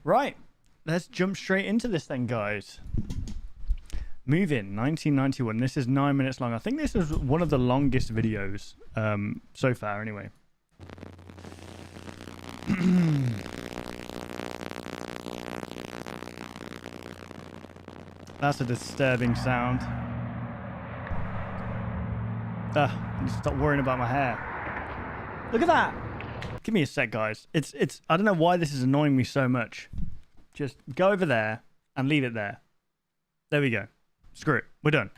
Right, let's jump straight into this then, guys. Move in 1991. This is 9 minutes long. I think this is one of the longest videos so far, anyway. That's a disturbing sound. Stop worrying about my hair. Look at that. Give me a sec, guys. It's. I don't know why this is annoying me so much. Just go over there and leave it there. There we go. Screw it. We're done.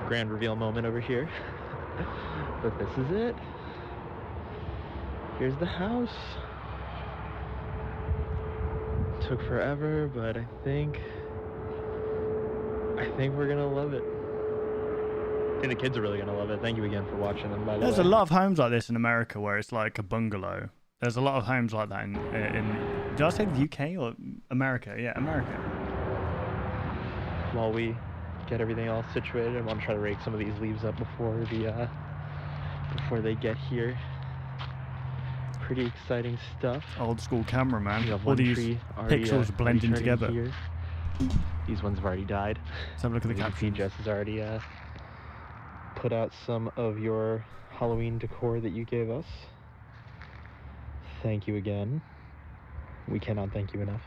Grand reveal moment over here. But this is it. Here's the house. Took forever, but I think we're gonna love it. I think the kids are really gonna love it. Thank you again for watching. And by the way, there's a lot of homes like this in America where it's like a bungalow. There's a lot of homes like that in did I say the UK or America? Yeah, America. While we get everything all situated, I want to try to rake some of these leaves up before they get here. Pretty exciting stuff. Old school camera, man. All One these tree already, pixels blending together. Here. These ones have already died. Let's have a look at the caption. Jess has already put out some of your Halloween decor that you gave us. Thank you again. We cannot thank you enough.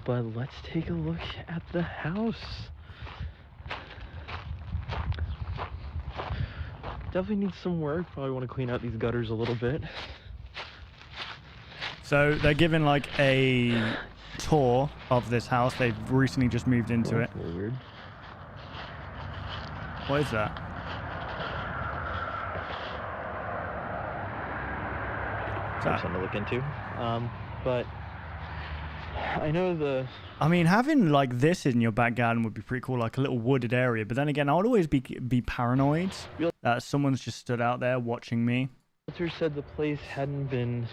But let's take a look at the house. Definitely needs some work. Probably want to clean out these gutters a little bit. So they're giving like a tour of this house. They've recently just moved into it. A little weird. What is that? That's something to look into. But I know I mean, having like this in your back garden would be pretty cool, like a little wooded area. But then again, I would always be paranoid that someone's just stood out there watching me. Realtor said the place nobody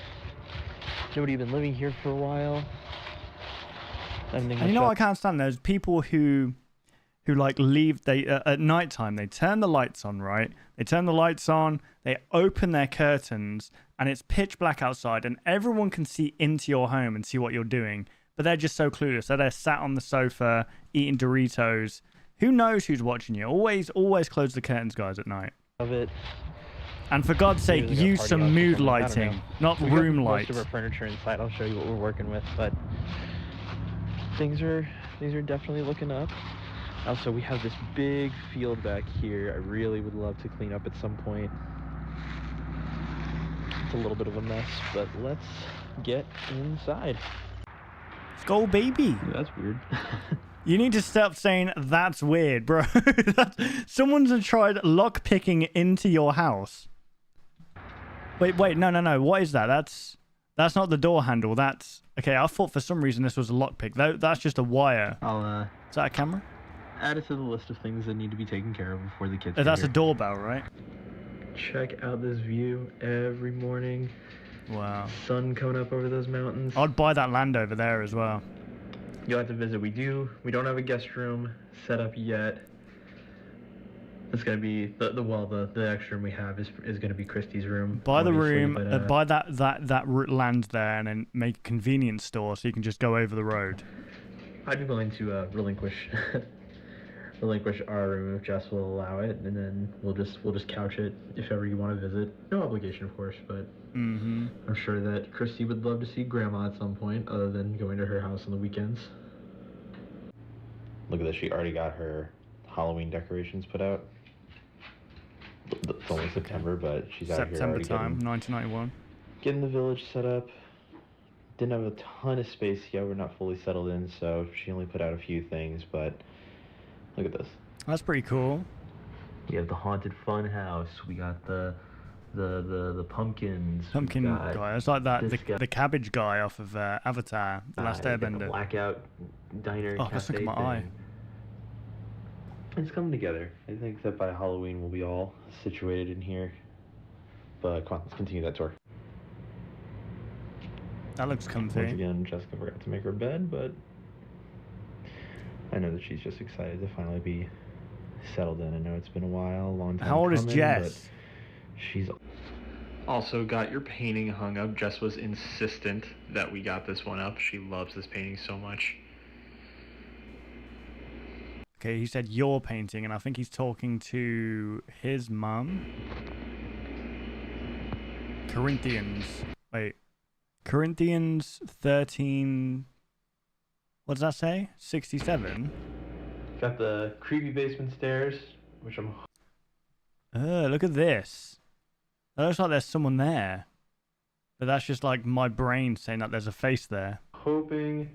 had been living here for a while. And you know what I can't stand? There's people who like leave, at nighttime, they turn the lights on, right? They turn the lights on, they open their curtains, and it's pitch black outside, and everyone can see into your home and see what you're doing. But they're just so clueless. They're sat on the sofa, eating Doritos. Who knows who's watching you? Always close the curtains, guys, at night. Of it. And for God's sake, use some mood lighting, not room lights. Most of our furniture inside. I'll show you what we're working with, but things are definitely looking up. Also, we have this big field back here. I really would love to clean up at some point. It's a little bit of a mess, but let's get inside. Let's go, baby. That's weird. You need to stop saying that's weird, bro. Someone's tried lock picking into your house. Wait, no. What is that? That's not the door handle. That's okay. I thought for some reason this was a lockpick. That's just a wire. Is that a camera? Add it to the list of things that need to be taken care of before the kids That's here. a doorbell, right? Check out this view every morning. Wow. Sun coming up over those mountains. I'd buy that land over there as well. You'll have to visit. We don't have a guest room set up yet. It's gonna be the extra room we have is gonna be Christy's room. Buy the room, buy that land there, and then make a convenience store so you can just go over the road. I'd be willing to relinquish our room if Jess will allow it, and then we'll just couch it if ever you want to visit. No obligation, of course, but I'm sure that Christy would love to see Grandma at some point, other than going to her house on the weekends. Look at this! She already got her Halloween decorations put out. It's only September, but she's out here already. September time, 1991. Getting the village set up. Didn't have a ton of space yet. We're not fully settled in, so she only put out a few things, but look at this. That's pretty cool. We have the haunted fun house. We got the pumpkins. Pumpkin guy. It's like that the cabbage guy off of Avatar, The Last Airbender. The blackout diner. Oh, let's look at my eye. It's coming together. I think that by Halloween we'll be all situated in here. But come on, let's continue that tour. That looks comfy. Once again, Jessica forgot to make her bed, but I know that she's just excited to finally be settled in. I know it's been a while, a long time. How old is coming, Jess? She's Also got your painting hung up. Jess was insistent that we got this one up. She loves this painting so much. Okay, he said your painting, and I think he's talking to his mum. Corinthians. Wait. Corinthians 13... What does that say? 67? Got the creepy basement stairs, which I'm... Look at this. It looks like there's someone there. But that's just like my brain saying that there's a face there. hoping...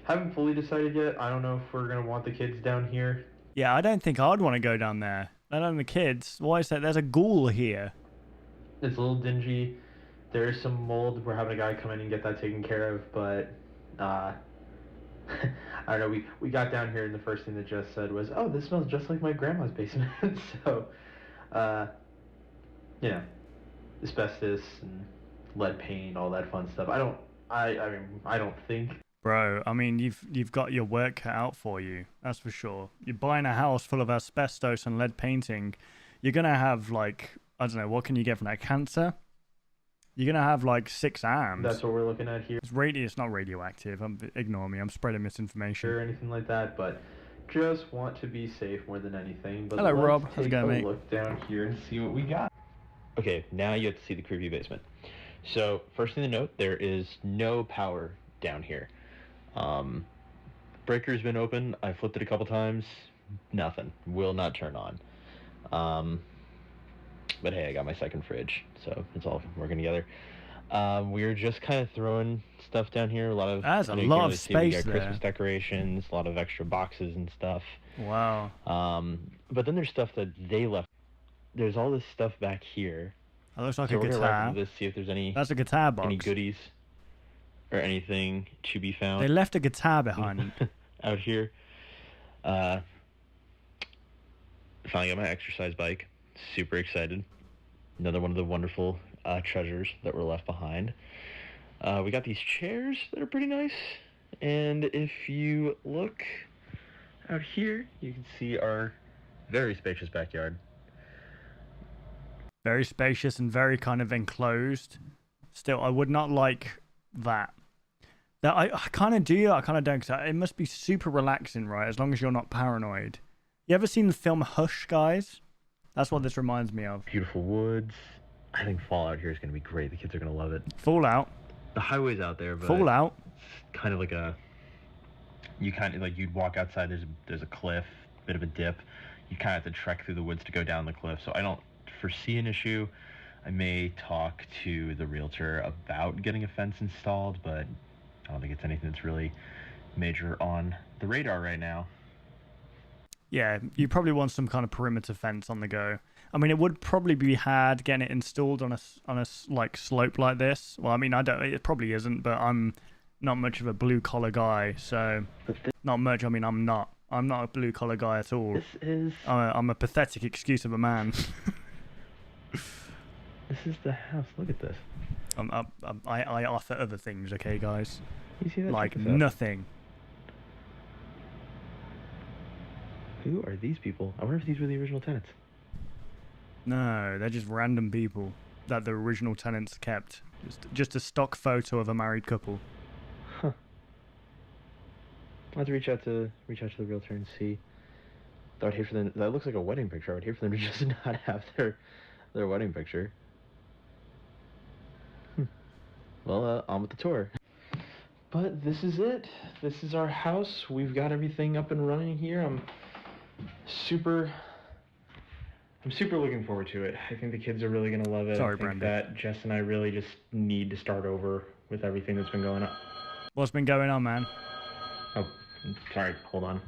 Haven't fully decided yet. I don't know if we're going to want the kids down here. Yeah, I don't think I'd want to go down there. Let alone the kids. Why is that? There's a ghoul here. It's a little dingy. There is some mold. We're having a guy come in and get that taken care of, but... I don't know, we got down here and the first thing that Jess said was, oh, this smells just like my grandma's basement. So, you know, asbestos and lead paint, all that fun stuff. I mean, I don't think. Bro, I mean, you've got your work cut out for you. That's for sure. You're buying a house full of asbestos and lead painting. You're going to have, like, I don't know, what can you get from that? Cancer? You're going to have, like, 6 arms. That's what we're looking at here. It's not radioactive. Ignore me. I'm spreading misinformation. Or anything like that, but just want to be safe more than anything. But hello, Rob. How's it going, mate? Look down here and see what we got. Okay, now you have to see the creepy basement. So, first thing to note, there is no power down here. Breaker's been open. I flipped it a couple times. Nothing. Will not turn on. But hey, I got my second fridge, so it's all working together. We were just kind of throwing stuff down here. A lot of that's a lot of space we got there. Christmas decorations, a lot of extra boxes and stuff. Wow. But then there's stuff that they left. There's all this stuff back here. That looks like so a guitar. Let's see if there's any. That's a guitar box. Any goodies or anything to be found. They left a guitar behind. Out here. Finally got my exercise bike. Super excited. Another one of the wonderful treasures that were left behind. We got these chairs that are pretty nice. And if you look out here, you can see our very spacious backyard. Very spacious and very kind of enclosed. Still, I would not like that. That I kind of do, I kind of don't. Cause it must be super relaxing, right? As long as you're not paranoid. You ever seen the film Hush, guys? That's what this reminds me of. Beautiful woods. I think Fallout here is going to be great. The kids are going to love it. Fallout. The highway's out there, but Fallout. It's kind of like a. You kind of like you'd walk outside. There's a cliff, bit of a dip. You kind of have to trek through the woods to go down the cliff. So I don't foresee an issue. I may talk to the realtor about getting a fence installed, but I don't think it's anything that's really major on the radar right now. Yeah, you probably want some kind of perimeter fence on the go. I mean, it would probably be hard getting it installed on a like slope like this. Well, I mean, it probably isn't, but I'm not much of a blue collar guy, so not much. I mean, I'm not a blue collar guy at all. I'm a pathetic excuse of a man. This is the house. Look at this. I offer other things, okay, guys? You see that? Like nothing. Who are these people? I wonder if these were the original tenants. No, they're just random people that the original tenants kept. Just a stock photo of a married couple. Huh. I'll have to reach out to the realtor and see. I would hate for them. That looks like a wedding picture. I would hate for them to just not have their wedding picture. Well, on with the tour. But this is it. This is our house. We've got everything up and running here. I'm super looking forward to it. I think the kids are really going to love it. Sorry, I think Brandon. that Jess and I really just need to start over with everything that's been going on. What's been going on, man? Oh, sorry. Hold on.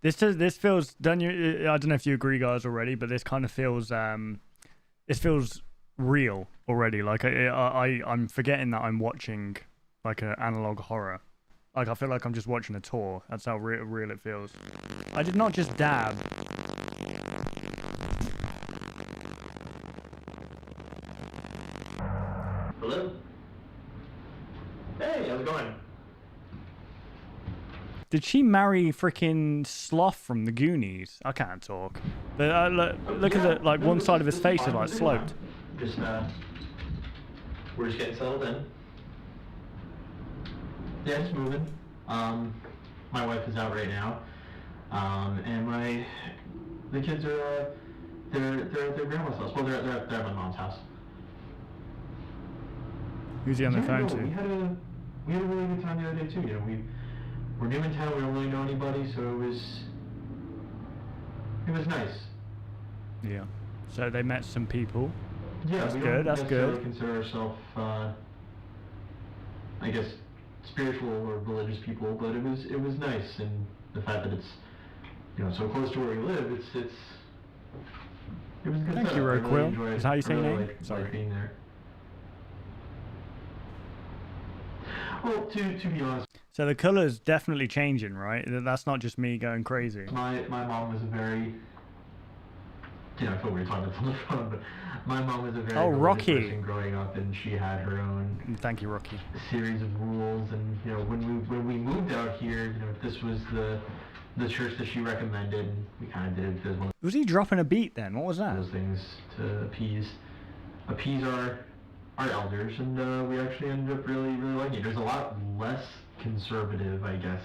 This feels. I don't know if you agree, guys, already, but this kind of feels. It feels real already. Like I'm forgetting that I'm watching like an analog horror. Like I feel like I'm just watching a tour. That's how real it feels. I did not just dab. Hello? Hey, how's it going? Did she marry freaking Sloth from the Goonies? I can't talk. But look at the one side of his face is like sloped. just we're just getting settled in. Yeah, it's moving. My wife is out right now, and the kids are they're at their grandma's house. Well, they're at my mom's house. Who's he on the phone to? We had a really good time the other day too. You know, we're new in town. We don't really know anybody, so it was nice. Yeah. So they met some people. Yeah, that's we good. That's good. We consider ourselves, I guess, spiritual or religious people, but it was nice, and the fact that it's, you know, so close to where we live, it was good. Thank you, Roquil. Really is how you say your name? Sorry. Being there. Well, to be honest. So the color's definitely changing, right? That's not just me going crazy. My mom was a very, you know, I thought we were talking about on the phone, but my mom was a very Rocky person growing up, and she had her own. Thank you, Rocky. Series of rules, and you know, when we moved out here, you know, this was the church that she recommended. We kind of did it because was he dropping a beat then? What was that? Those things to appease our elders, and we actually ended up really liking it. There's a lot less conservative, I guess,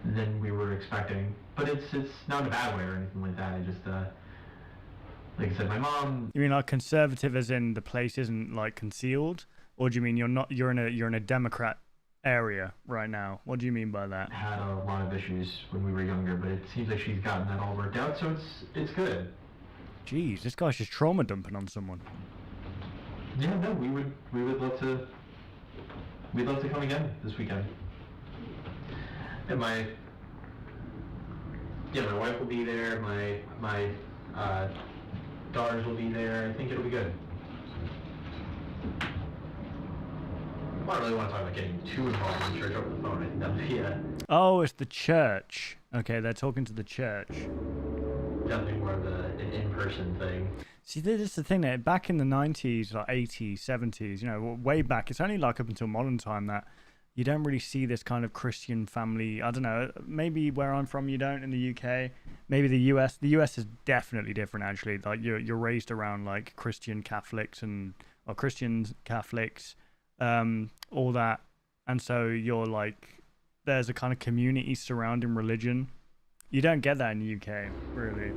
than we were expecting, but it's not in a bad way or anything like that. I just like I said, my mom. You mean like conservative as in the place isn't like concealed, or do you mean you're in a Democrat area right now? What do you mean by that? Had a lot of issues when we were younger, but it seems like she's gotten that all worked out, so it's good. Jeez, this guy's just trauma dumping on someone. Yeah, no, we would love to. We'd love to come again this weekend. And my wife will be there. My daughters will be there. I think it'll be good. I don't really want to talk about getting too involved in the church over the phone. I think that'd be Oh, it's the church. Okay, they're talking to the church. Definitely more of an in-person thing. See, this is the thing that back in the 90s, like 80s, 70s, you know, way back, it's only like up until modern time that you don't really see this kind of Christian family. I don't know, maybe where I'm from you don't in the UK. Maybe the US. The US is definitely different actually. Like you're raised around like Christian Catholics or Christians, Catholics, all that. And so you're like, there's a kind of community surrounding religion. You don't get that in the UK, really.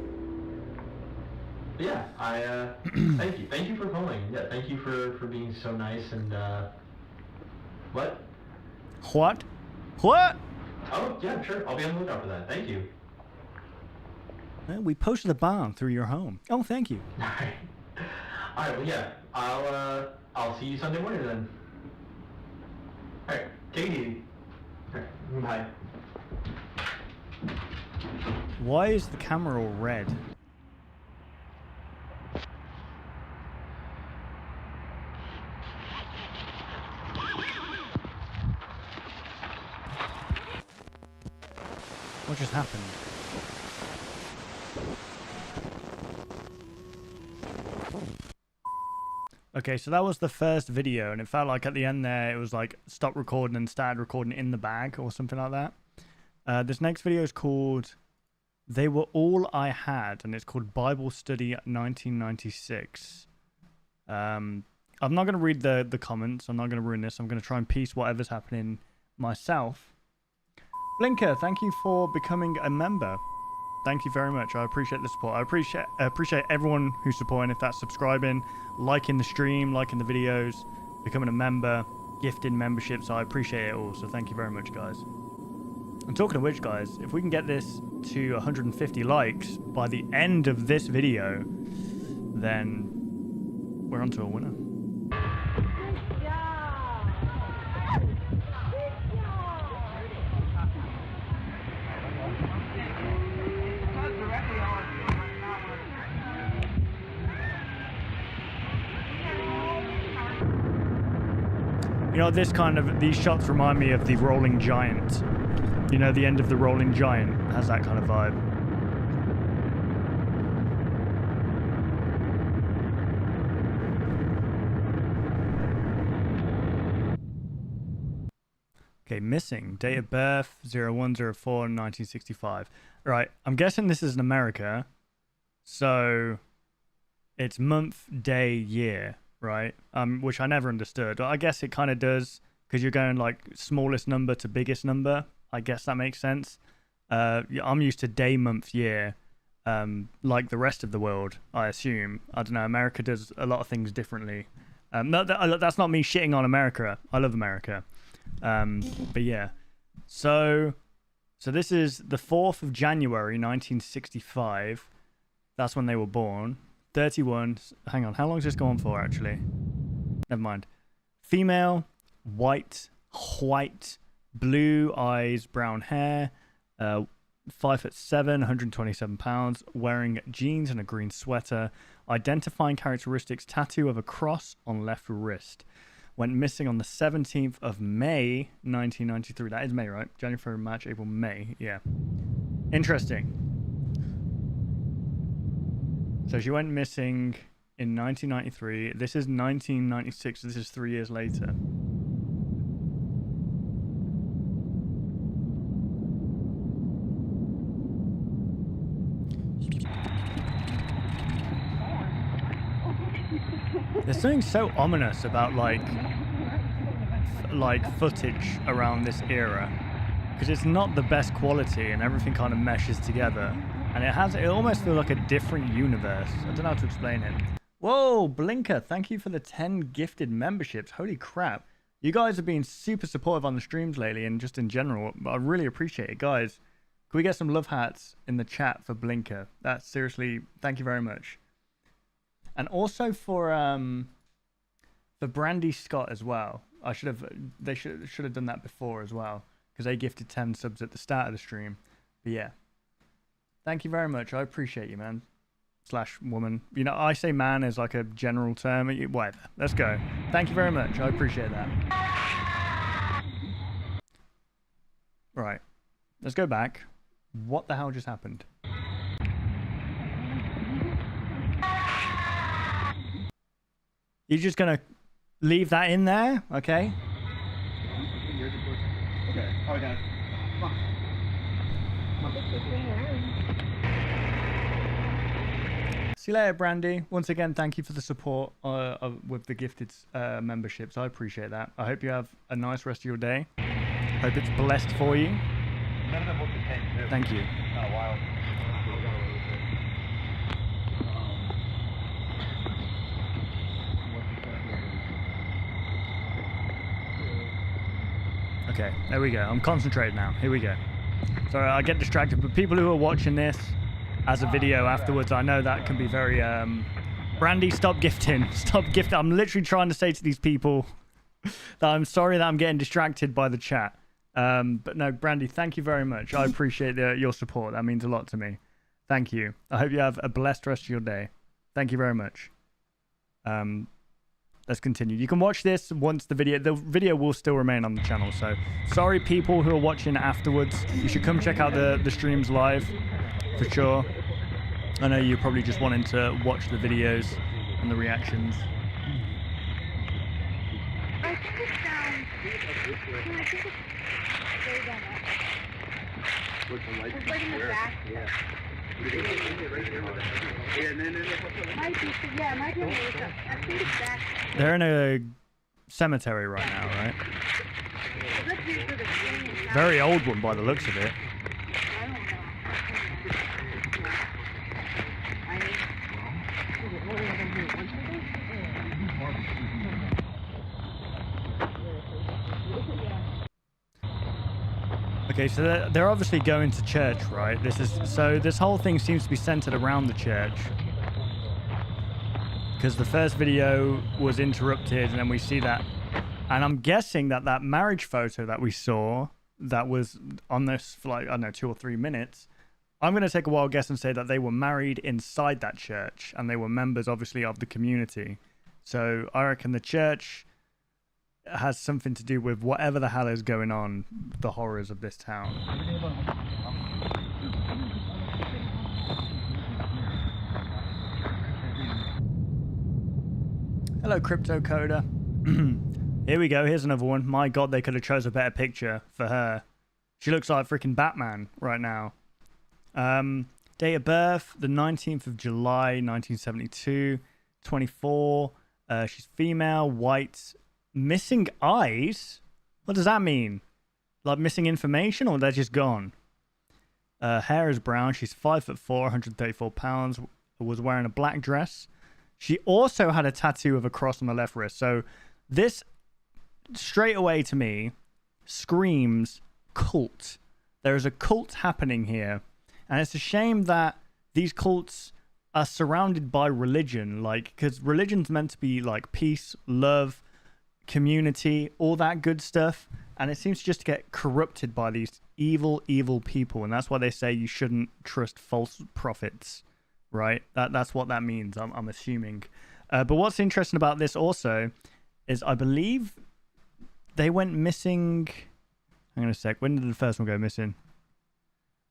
Yeah, thank you for calling. Yeah, thank you for being so nice and what? What? What? Oh yeah, sure. I'll be on the lookout for that. Thank you. Well, we posted a bomb through your home. Oh, thank you. All right. Well, yeah. I'll see you Sunday morning then. All right. Take it easy. All right. Bye. Why is the camera all red? What just happened? Okay, so that was the first video, and it felt like at the end there, it was like stop recording and started recording in the bag or something like that. This next video is called They Were All I Had, and it's called Bible Study 1996. I'm not going to read the comments. I'm not going to ruin this. I'm going to try and piece whatever's happening myself. Blinker, thank you for becoming a member. Thank you very much. I appreciate the support. I appreciate everyone who's supporting. If that's subscribing, liking the stream, liking the videos, becoming a member, gifting memberships, I appreciate it all. So thank you very much, guys. And talking of which, guys, if we can get this to 150 likes by the end of this video, then we're on to a winner. You know, these shots remind me of the Rolling Giant. You know, the end of the Rolling Giant has that kind of vibe. Okay, missing. Date of birth, 0104-1965. Right, I'm guessing this is in America. So, it's month, day, year, right? Which I never understood. I guess it kind of does because you're going like smallest number to biggest number. I guess that makes sense. I'm used to day, month, year, like the rest of the world, I assume. I don't know. America does a lot of things differently. That's not me shitting on America. I love America. But yeah. So this is the 4th of January, 1965. That's when they were born. 31. Hang on. How long does this go on for, actually? Never mind. Female, white, blue eyes, brown hair, 5'7", 127 pounds, wearing jeans and a green sweater. Identifying characteristics: tattoo of a cross on left wrist. Went missing on the 17th of May, 1993. That is May, right? January, February, March, April, May. Yeah. Interesting. So she went missing in 1993. This is 1996. This is 3 years later. There's something so ominous about like footage around this era, because it's not the best quality and everything kind of meshes together, and it almost feels like a different universe. I don't know how to explain it. Whoa, Blinker, thank you for the 10 gifted memberships. Holy crap, you guys have been super supportive on the streams lately and just in general. I really appreciate it. Guys, can we get some love hats in the chat for Blinker? That's seriously, thank you very much. And also for Brandy Scott as well. They should have done that before as well, because they gifted 10 subs at the start of the stream. But yeah, thank you very much. I appreciate you, man. / woman. You know, I say man as like a general term. Whatever. Let's go. Thank you very much. I appreciate that. Right. Let's go back. What the hell just happened? You're just gonna leave that in there, okay? Okay. Oh, guys. Come on. See you later, Brandy. Once again, thank you for the support with the gifted memberships. I appreciate that. I hope you have a nice rest of your day. Hope it's blessed for you. Thank you. Oh, wow. Okay, there we go. I'm concentrated now. Here we go. Sorry, I get distracted, but people who are watching this as a video afterwards, I know that can be very... Brandy, stop gifting. Stop gifting. I'm literally trying to say to these people that I'm sorry that I'm getting distracted by the chat. But no, Brandy, thank you very much. I appreciate your support. That means a lot to me. Thank you. I hope you have a blessed rest of your day. Thank you very much. Let's continue. You can watch this once the video will still remain on the channel. So sorry, people who are watching afterwards. You should come check out the streams live for sure. I know you're probably just wanting to watch the videos and the reactions. I think it's down. I think it's way down there. It's like in the back. Yeah. Might be, yeah, it might be on the way up. I think it's back. They're in a cemetery right now, right? Very old one by the looks of it. I don't know. Okay, so they're obviously going to church, right? This whole thing seems to be centered around the church, because the first video was interrupted, and then we see that, and I'm guessing that marriage photo that we saw that was on this for like, I don't know, 2 or 3 minutes. I'm going to take a wild guess and say that they were married inside that church, and they were members, obviously, of the community. So I reckon the church has something to do with whatever the hell is going on, the horrors of this town. Hello, Crypto Coder. Here we go. Here's another one. My God, they could have chose a better picture for her. She looks like freaking Batman right now. Date of birth, the 19th of July, 1972. 24. She's female, white, missing eyes. What does that mean? Like missing information, or they're just gone? Hair is brown. She's 5'4", 134 pounds. Was wearing a black dress. She also had a tattoo of a cross on the left wrist. So this straight away to me screams cult. There is a cult happening here, and it's a shame that these cults are surrounded by religion, like, because religion's meant to be like peace, love, community, all that good stuff, and it seems just to get corrupted by these evil people, and that's why they say you shouldn't trust false prophets, right? That's what that means, I'm assuming. But what's interesting about this also is I believe they went missing. Hang on a sec. When did the first one go missing?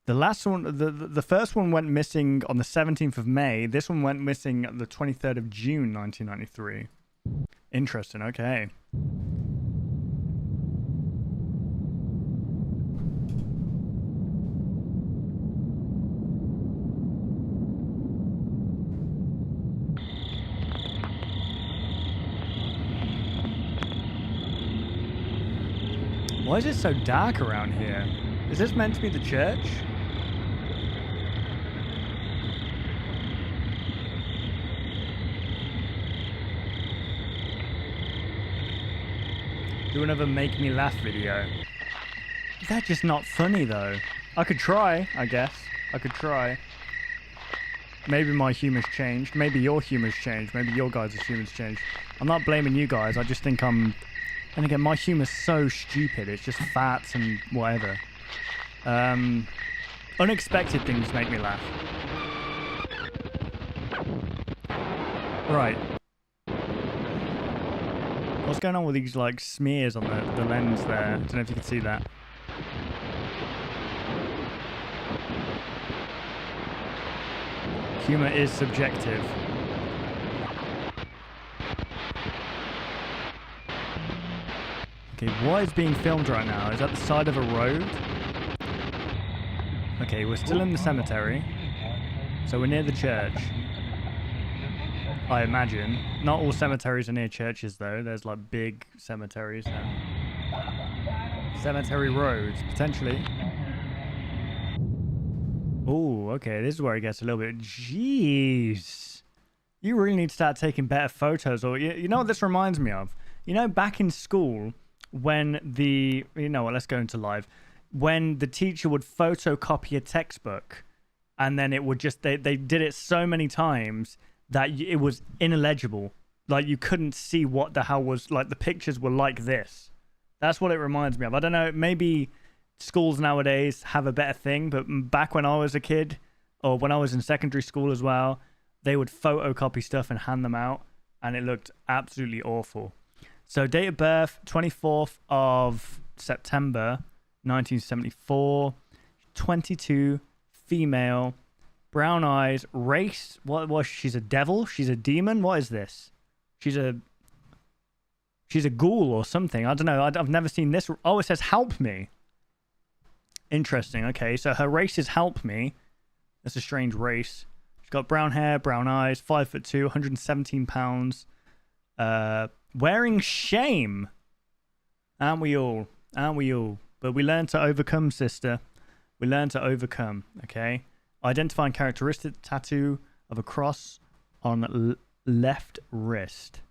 The last one, the first one went missing on the 17th of May. This one went missing the 23rd of June, 1993. Interesting. Okay. Why is it so dark around here? Is this meant to be the church? Do another make me laugh video. They're just not funny though. I could try, I guess. I could try. Maybe my humor's changed. Maybe your humor's changed. Maybe your guys' humor's changed. I'm not blaming you guys. I just think and again, my humor's so stupid. It's just facts and whatever. Unexpected things make me laugh. Right. What's going on with these like smears on the lens there? I don't know if you can see that. Humor is subjective. Okay, what is being filmed right now? Is that the side of a road? Okay, we're still in the cemetery. So we're near the church. I imagine. Not all cemeteries are near churches though. There's like big cemeteries. Cemetery roads, potentially. Oh, okay, this is where it gets a little bit... Jeez. You really need to start taking better photos. Or you know what this reminds me of? You know, back in school, when the... You know what, let's go into live. When the teacher would photocopy a textbook, and then it would just... They did it so many times that it was inillegible. Like, you couldn't see what the hell was... Like, the pictures were like this. That's what it reminds me of. I don't know, maybe... Schools nowadays have a better thing, but back when I was a kid, or when I was in secondary school as well, they would photocopy stuff and hand them out, and it looked absolutely awful. So date of birth, 24th of September, 1974, 22, female, brown eyes, race, what was she's a devil? She's a demon? What is this? She's a ghoul or something. I don't know. I've never seen this. Oh, it says help me. Interesting. Okay, so her race is help me. That's a strange race. She's got brown hair, brown eyes, 5'2", 117 pounds. Wearing shame. Aren't we all? Aren't we all? But we learn to overcome, sister. We learn to overcome, okay? Identifying characteristic, tattoo of a cross on left wrist.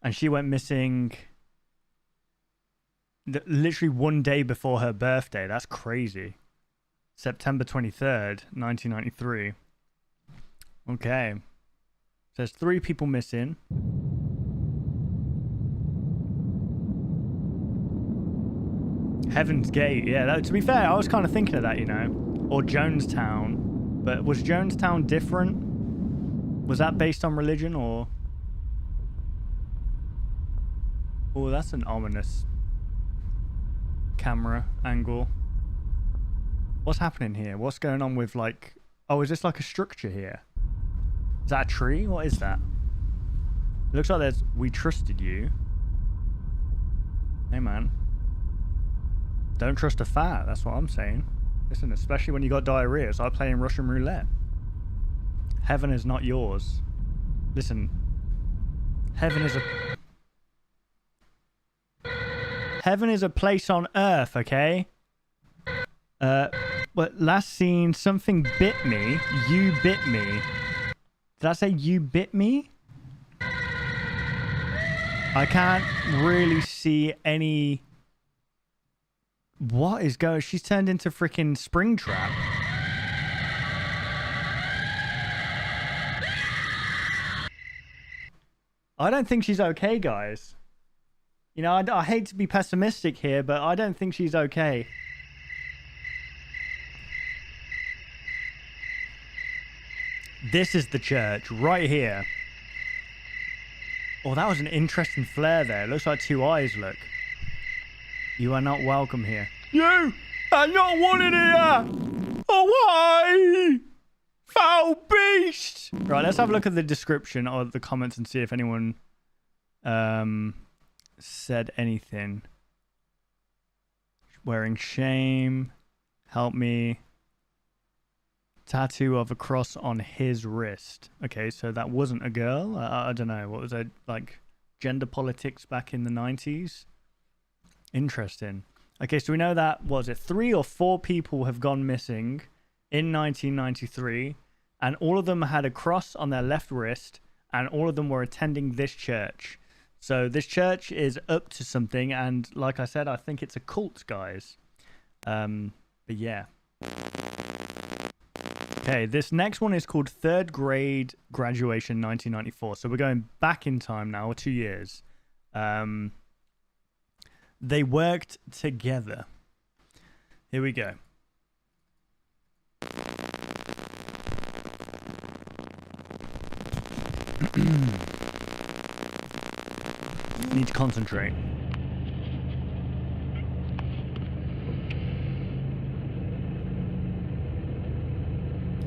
And she went missing... literally one day before her birthday. That's crazy. September 23rd, 1993. Okay. There's 3 people missing. Heaven's Gate. Yeah, to be fair, I was kind of thinking of that, you know. Or Jonestown. But was Jonestown different? Was that based on religion or... Oh, that's an ominous... camera angle. What's happening here? What's going on with like... Oh, is this like a structure here? Is that a tree? What is that? It looks like there's... We trusted you. Hey man. Don't trust a fat. That's what I'm saying. Listen, especially when you got diarrhea, it's like playing Russian roulette. Heaven is not yours. Listen, heaven is a place on earth, okay? But last scene, something bit me. You bit me. Did I say you bit me? I can't really see any... What is going... She's turned into freaking Springtrap. I don't think she's okay, guys. You know, I hate to be pessimistic here, but I don't think she's okay. This is the church, right here. Oh, that was an interesting flare there. It looks like two eyes, look. You are not welcome here. You are not wanted here! Away! Foul beast! Right, let's have a look at the description or the comments and see if anyone said anything. Wearing shame. Help me. Tattoo of a cross on his wrist. Okay, so that wasn't a girl. I don't know. What was it? Like gender politics back in the 90s? Interesting. Okay, so we know that, what was it, 3 or 4 people have gone missing in 1993, and all of them had a cross on their left wrist, and all of them were attending this church. So this church is up to something, and like I said, I think it's a cult, guys. But yeah. Okay, this next one is called Third Grade Graduation 1994. So we're going back in time now, 2 years. They worked together. Here we go. Need to concentrate.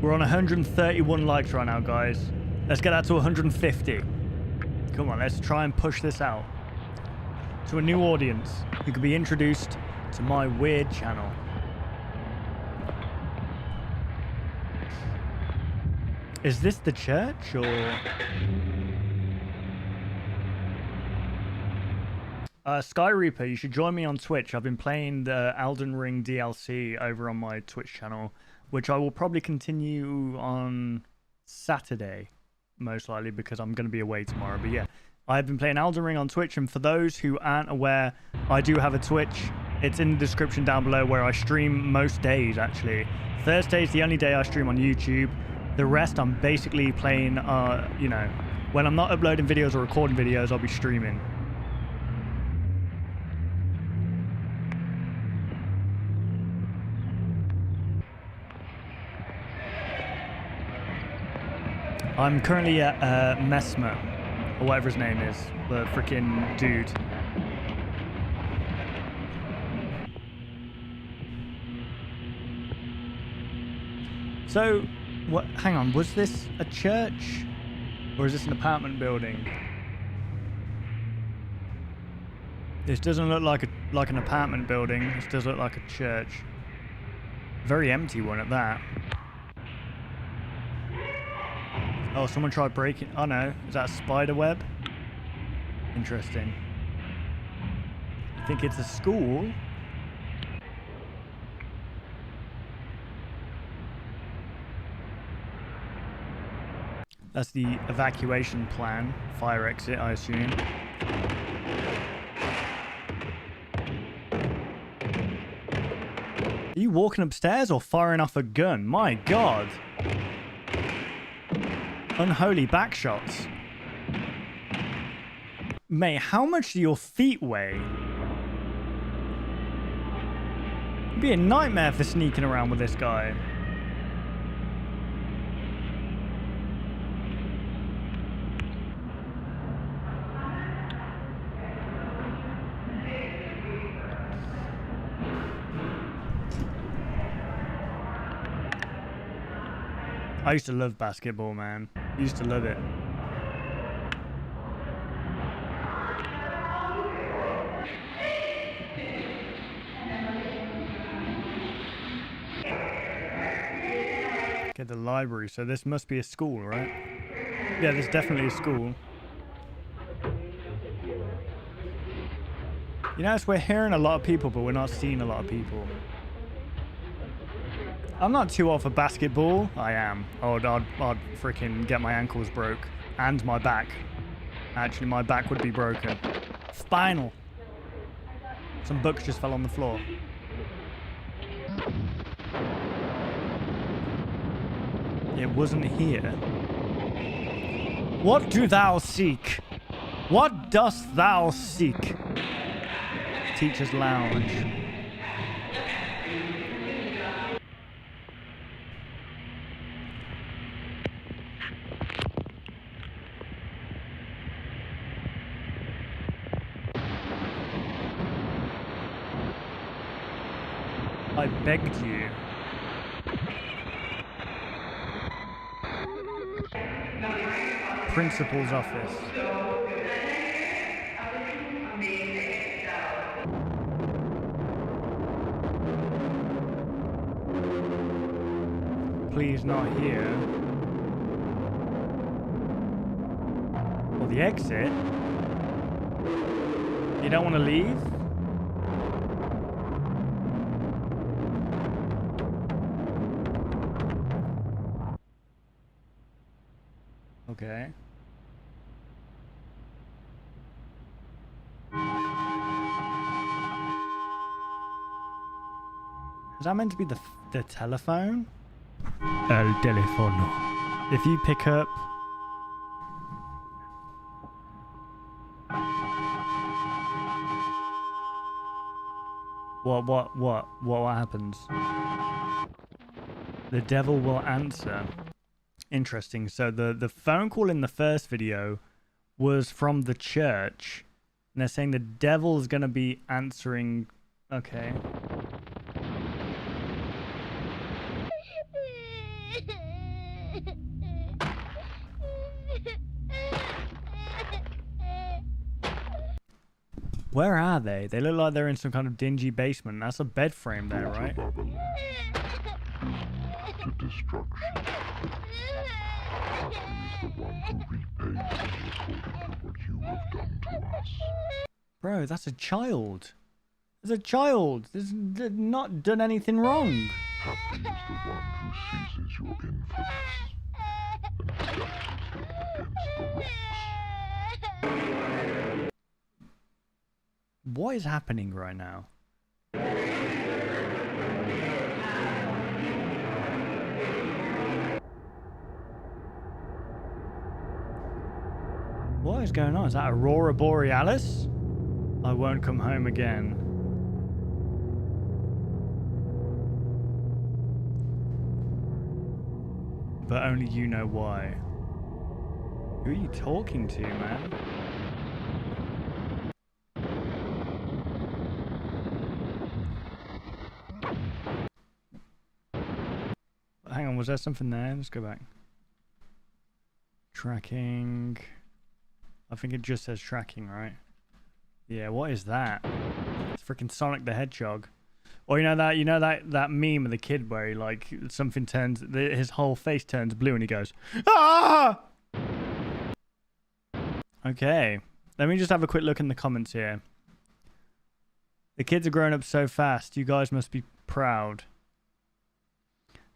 We're on 131 likes right now, guys. Let's get that to 150. Come on, let's try and push this out to a new audience who could be introduced to my weird channel. Is this the church or... Sky Reaper, you should join me on Twitch. I've been playing the Elden Ring DLC over on my Twitch channel, which I will probably continue on Saturday, most likely, because I'm going to be away tomorrow. But yeah, I've been playing Elden Ring on Twitch, and for those who aren't aware, I do have a Twitch. It's in the description down below, where I stream most days, actually. Thursday is the only day I stream on YouTube. The rest, I'm basically playing, you know, when I'm not uploading videos or recording videos, I'll be streaming. I'm currently at Mesmer, or whatever his name is, the freaking dude. So, what? Hang on, was this a church, or is this an apartment building? This doesn't look like an apartment building. This does look like a church. Very empty one at that. Oh, someone tried breaking... Oh, no. Is that a spider web? Interesting. I think it's a school. That's the evacuation plan. Fire exit, I assume. Are you walking upstairs or firing off a gun? My God. Unholy backshots. Mate, how much do your feet weigh? It'd be a nightmare for sneaking around with this guy. I used to love basketball, man. Used to love it. Okay, the library. So this must be a school, right? Yeah, there's definitely a school. You notice we're hearing a lot of people, but we're not seeing a lot of people. I'm not too off for basketball. I am. I'd freaking get my ankles broke. And my back. Actually, my back would be broken. Spinal. Some books just fell on the floor. It wasn't here. What do thou seek? What dost thou seek? Teacher's lounge. I begged you. Principal's office. Please not here. Or the exit. You don't want to leave? Okay. Is that meant to be the telephone? El teléfono. If you pick up... What happens? The devil will answer. Interesting. So the phone call in the first video was from the church. And they're saying the devil's going to be answering... Okay. Where are they? They look like they're in some kind of dingy basement. That's a bed frame there, right? To destruction. Happy is the one who repays you according to what you have done to us. Bro, that's a child. There's a child. They've not done anything wrong. Happy is the one who seizes your infants and dashes them against the rocks. What is happening right now? What is going on? Is that Aurora Borealis? I won't come home again. But only you know why. Who are you talking to, man? Hang on, was there something there? Let's go back. Tracking. I think it just says tracking, right? Yeah, what is that? It's freaking Sonic the Hedgehog. Or you know that meme of the kid where he like something turns, his whole face turns blue and he goes, ah! Okay, let me just have a quick look in the comments here. The kids are growing up so fast. You guys must be proud.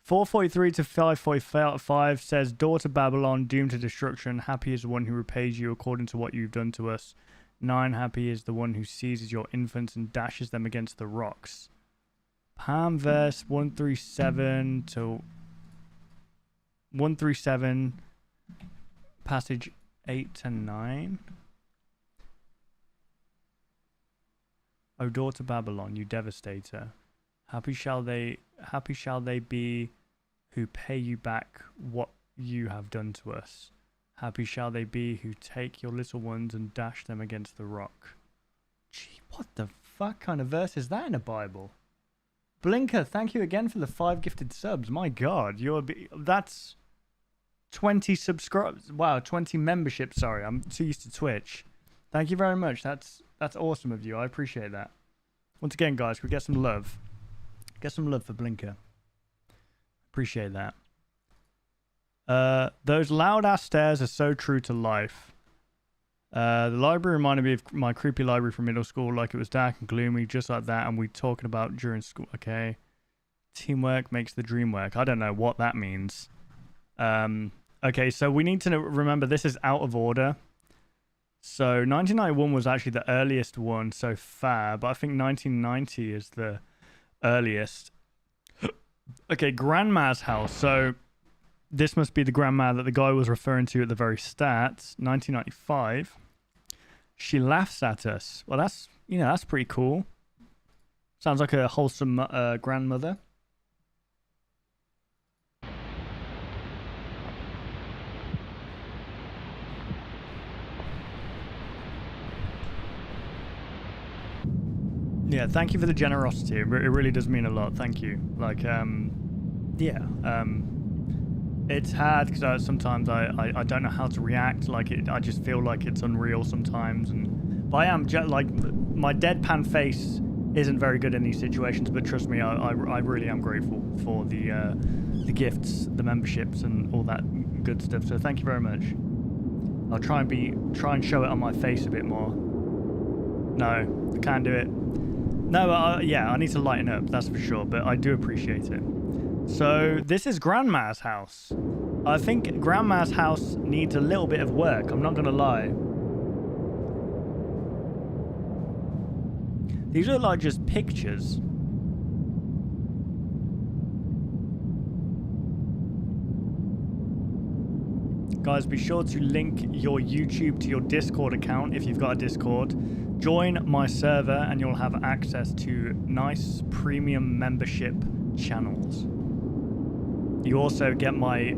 443 to 545 says, Daughter Babylon, doomed to destruction. Happy is the one who repays you according to what you've done to us. 9, happy is the one who seizes your infants and dashes them against the rocks. Palm verse 137 to 137, passage 8 to 9. O daughter Babylon, you devastator. Happy shall they be who pay you back what you have done to us. Happy shall they be who take your little ones and dash them against the rock. Gee, what the fuck kind of verse is that in the Bible? Blinker, thank you again for the 5 gifted subs. My God, that's 20 subscribers. Wow, 20 memberships. Sorry, I'm too used to Twitch. Thank you very much. That's awesome of you. I appreciate that. Once again, guys, we get some love. Get some love for Blinker. Appreciate that. Those loud ass stairs are so true to life. The library reminded me of my creepy library from middle school, like it was dark and gloomy, just like that, and we talking about during school. Okay. Teamwork makes the dream work. I don't know what that means. Okay, so we need to remember this is out of order. So 1991 was actually the earliest one so far, but I think 1990 is the earliest. Okay, Grandma's house. So this must be the grandma that the guy was referring to at the very start. 1995. She laughs at us. Well, that's, you know, that's pretty cool. Sounds like a wholesome grandmother. Yeah, thank you for the generosity. It really does mean a lot. Thank you. Like, yeah. It's hard because sometimes I don't know how to react. Like, I just feel like it's unreal sometimes. But I am, like, my deadpan face isn't very good in these situations. But trust me, I really am grateful for the gifts, the memberships, and all that good stuff. So thank you very much. I'll try and show it on my face a bit more. No, I can't do it. No, yeah, I need to lighten up, that's for sure, but I do appreciate it. So, this is Grandma's house. I think Grandma's house needs a little bit of work, I'm not going to lie. These are like just pictures. Guys, be sure to link your YouTube to your Discord account if you've got a Discord. Join my server and you'll have access to nice premium membership channels. You also get my...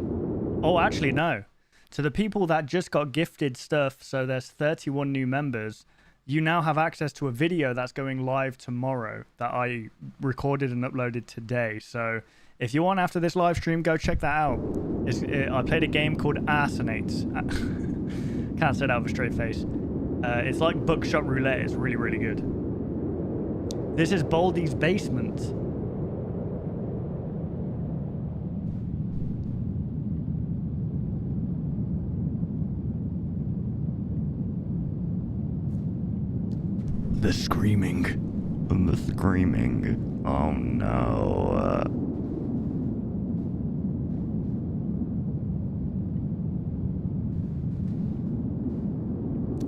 Oh, actually, no. To the people that just got gifted stuff, so there's 31 new members, you now have access to a video that's going live tomorrow that I recorded and uploaded today. So if you want after this live stream, go check that out. I played a game called Arsenates. Can't say that with a straight face. It's like Buckshot Roulette. It's really, really good. This is Baldy's basement. The screaming. The screaming. Oh no.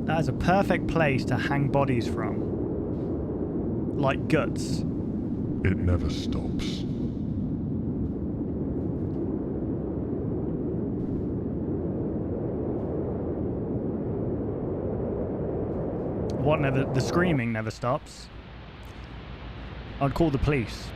That is a perfect place to hang bodies from. Like guts. It never stops. What never? The screaming never stops. I'd call the police.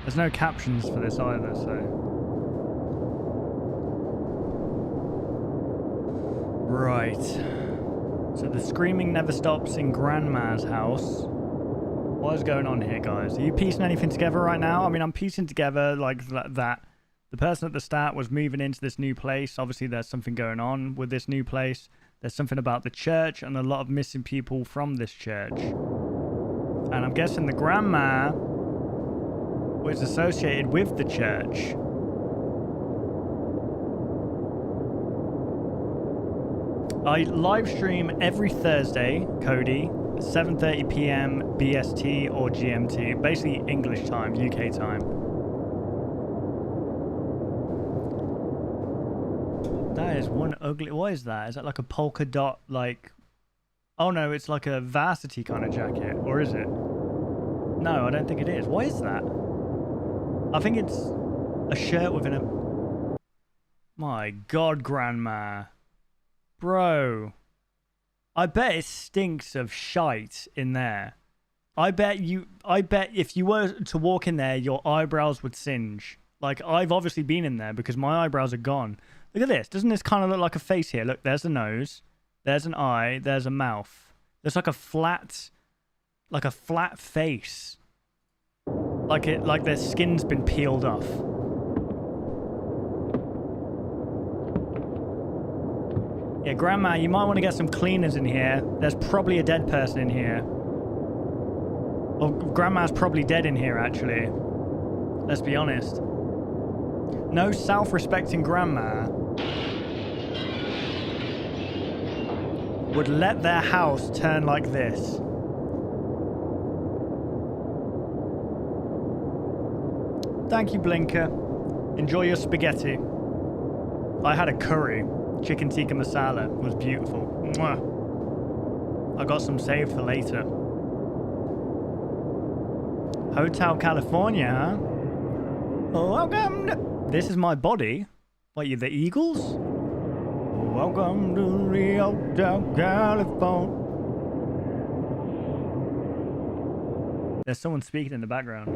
There's no captions for this either, so... Right. So the screaming never stops in Grandma's house. What is going on here, guys? Are you piecing anything together right now? I mean, I'm piecing together, like, that the person at the start was moving into this new place. Obviously, there's something going on with this new place. There's something about the church and a lot of missing people from this church. And I'm guessing the grandma was associated with the church. I live stream every Thursday, Cody, 7:30 p.m. BST or GMT, basically English time, UK time. That is one ugly... What is that? Is that like a polka dot, like... Oh no, it's like a varsity kind of jacket, or is it? No, I don't think it is. What is that? I think it's a shirt within a... My God, Grandma. Bro. I bet it stinks of shite in there. I bet if you were to walk in there, your eyebrows would singe. Like, I've obviously been in there because my eyebrows are gone. Look at this. Doesn't this kind of look like a face here? Look, there's a nose. There's an eye. There's a mouth. There's like a flat face. Like their skin's been peeled off. Yeah, Grandma, you might want to get some cleaners in here. There's probably a dead person in here. Well, Grandma's probably dead in here, actually. Let's be honest. No self-respecting grandma would let their house turn like this. Thank you, Blinker. Enjoy your spaghetti. I had a curry. Chicken tikka masala. It was beautiful. Mwah. I got some saved for later. Hotel California, huh? Welcome to... This is my body. What, you the Eagles? Welcome to the Hotel California. There's someone speaking in the background.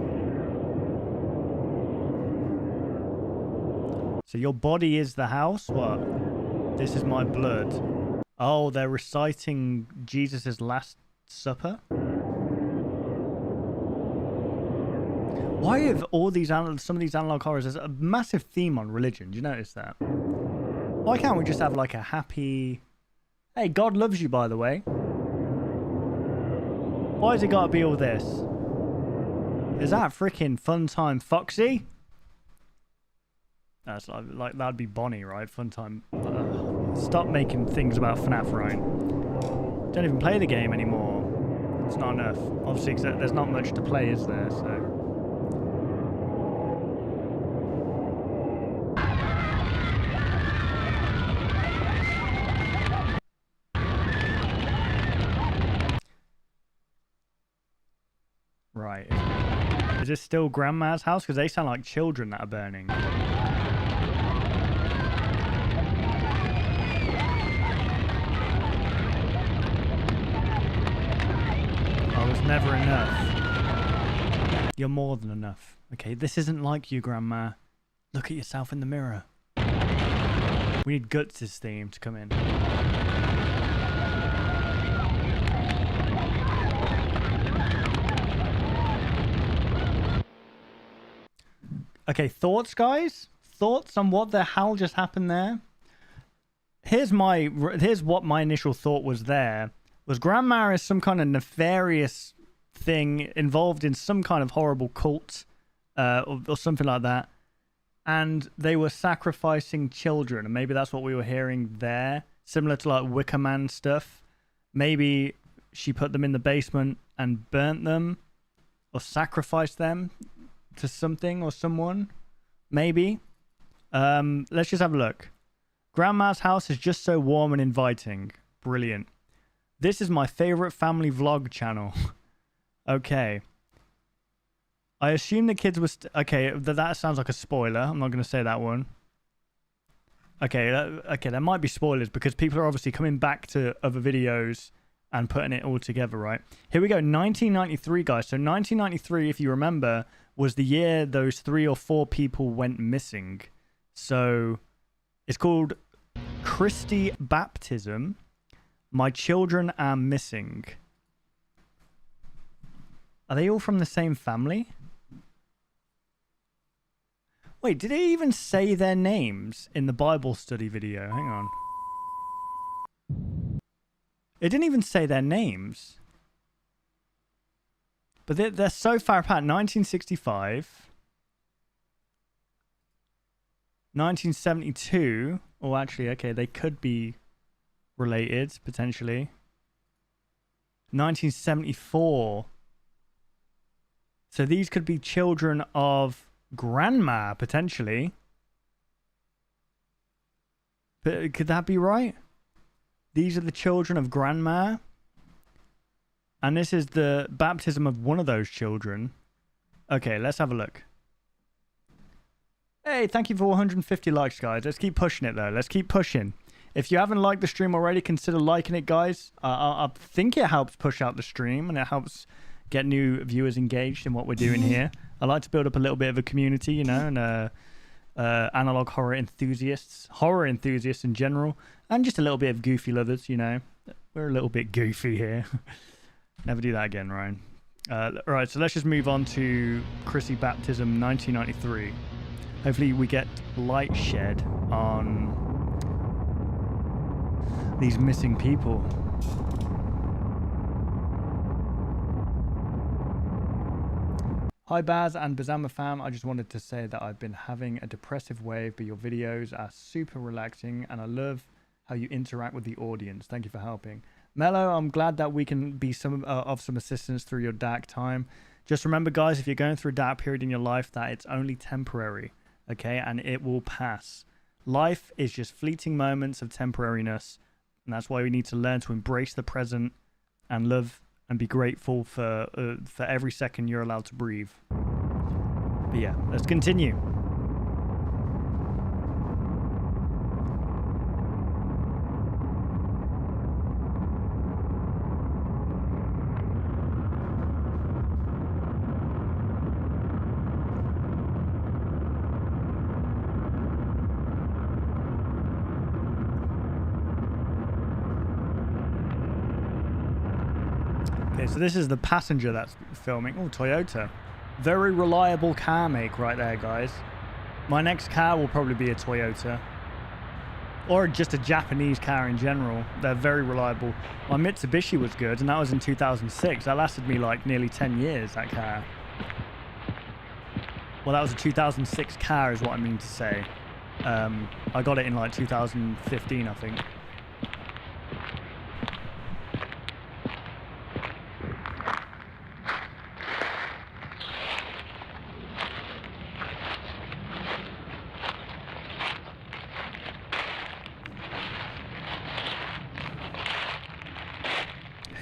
So your body is the house? What? This is my blood. Oh, they're reciting Jesus' Last Supper? Why have all these some of these analog horrors? There's a massive theme on religion. Do you notice that? Why can't we just have like a happy... Hey, God loves you, by the way. Why has it got to be all this? Is that freaking Fun Time Foxy? That's like that'd be Bonnie, right? Fun Time. Stop making things about FNAF, Ryan. Don't even play the game anymore. It's not enough. Obviously, there's not much to play, is there? So. Right. Is this still Grandma's house? Because they sound like children that are burning. Oh, it's never enough. You're more than enough. Okay, this isn't like you, Grandma. Look at yourself in the mirror. We need Guts' theme to come in. Okay, thoughts, guys? Thoughts on what the hell just happened there? Here's what my initial thought was there. Was Grandma is some kind of nefarious thing involved in some kind of horrible cult or something like that. And they were sacrificing children. And maybe that's what we were hearing there. Similar to like Wicker Man stuff. Maybe she put them in the basement and burnt them. Or sacrificed them to something or someone. Maybe. Let's just have a look. Grandma's house is just so warm and inviting. Brilliant. This is my favorite family vlog channel. Okay. I assume the kids were... okay, that sounds like a spoiler. I'm not going to say that one. Okay, okay, there might be spoilers because people are obviously coming back to other videos and putting it all together, right? Here we go, 1993, guys. So 1993, if you remember, was the year those 3 or 4 people went missing. So it's called Christy Baptism. My Children Are Missing. Are they all from the same family? Wait, did they even say their names in the Bible study video? Hang on. It didn't even say their names. But they're so far apart. 1965. 1972. Oh, actually, okay, they could be related, potentially. 1974. So these could be children of Grandma, potentially. But could that be right? These are the children of Grandma. And this is the baptism of one of those children. Okay, let's have a look. Hey, thank you for 150 likes, guys. Let's keep pushing it, though. Let's keep pushing. If you haven't liked the stream already, consider liking it, guys. I think it helps push out the stream, and it helps get new viewers engaged in what we're doing here. I like to build up a little bit of a community, you know, and analog horror enthusiasts in general, and just a little bit of goofy lovers, you know. We're a little bit goofy here. Never do that again, Ryan. Alright, so let's just move on to Chrissy Baptism 1993. Hopefully we get light shed on... these missing people. Hi Baz and Bazama fam, I just wanted to say that I've been having a depressive wave, but your videos are super relaxing and I love how you interact with the audience. Thank you for helping. Mello, I'm glad that we can be of some assistance through your dark time. Just remember guys, if you're going through a dark period in your life, that it's only temporary, okay? And it will pass. Life is just fleeting moments of temporariness, and that's why we need to learn to embrace the present and love and be grateful for every second you're allowed to breathe. But yeah, let's continue. Okay, so this is the passenger that's filming. Oh, Toyota. Very reliable car make right there, guys. My next car will probably be a Toyota. Or just a Japanese car in general. They're very reliable. My Mitsubishi was good, and that was in 2006. That lasted me like nearly 10 years, that car. Well, that was a 2006 car is what I mean to say. I got it in like 2015, I think.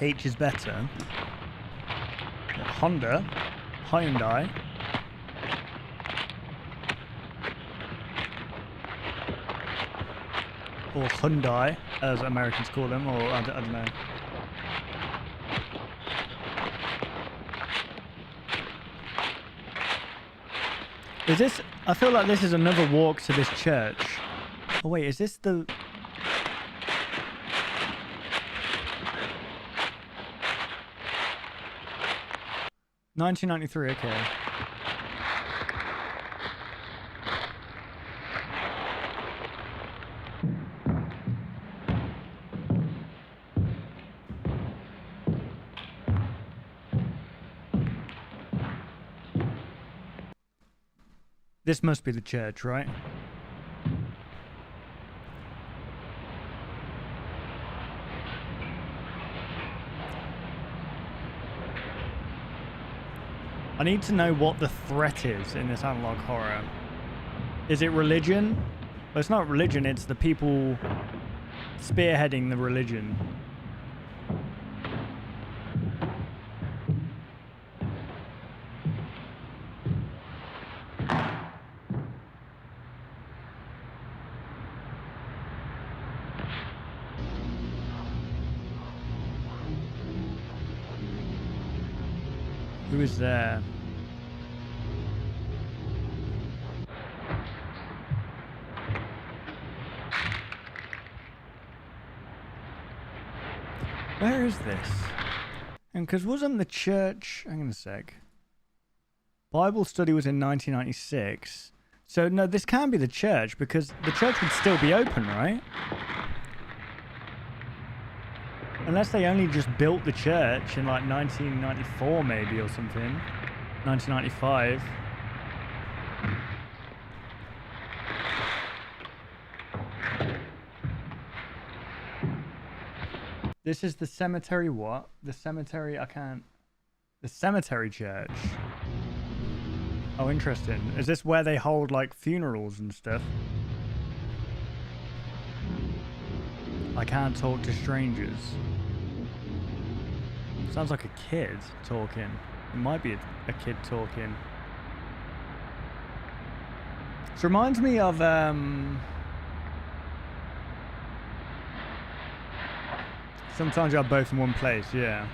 H is better. Honda, Hyundai. Or Hyundai, as Americans call them, or I don't know. Is this... I feel like this is another walk to this church. Oh wait, is this the... $1993, okay. This must be the church, right? I need to know what the threat is in this analog horror. Is it religion? Well, it's not religion, it's the people spearheading the religion. Who is there? Where is this? And because wasn't the church... Hang on a sec. Bible study was in 1996. So no, this can't be the church because the church would still be open, right? Unless they only just built the church in like 1994 maybe or something. 1995. This is the cemetery what? The cemetery, I can't... The cemetery church. Oh, interesting. Is this where they hold like funerals and stuff? I can't talk to strangers. Sounds like a kid talking. It might be a kid talking. This reminds me of sometimes you have both in one place, yeah.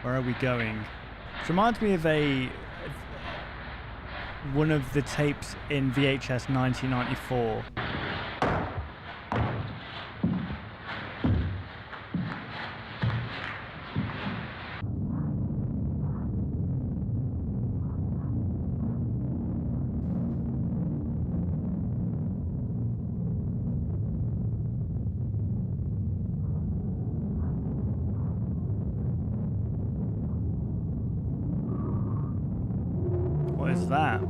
Where are we going? This reminds me of one of the tapes in VHS 1994. was that?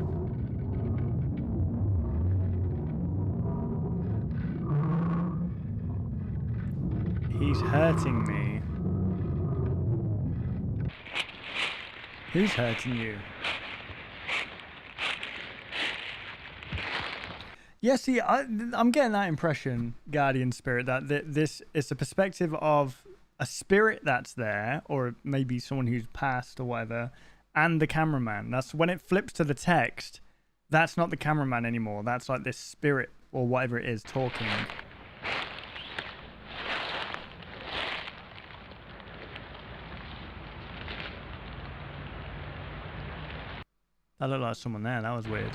He's hurting me. Who's hurting you? Yeah, see, I'm getting that impression, Guardian Spirit, that this is a perspective of a spirit that's there, or maybe someone who's passed or whatever, and the cameraman. That's when it flips to the text. That's not the cameraman anymore. That's like this spirit or whatever it is talking. That looked like someone there. That was weird.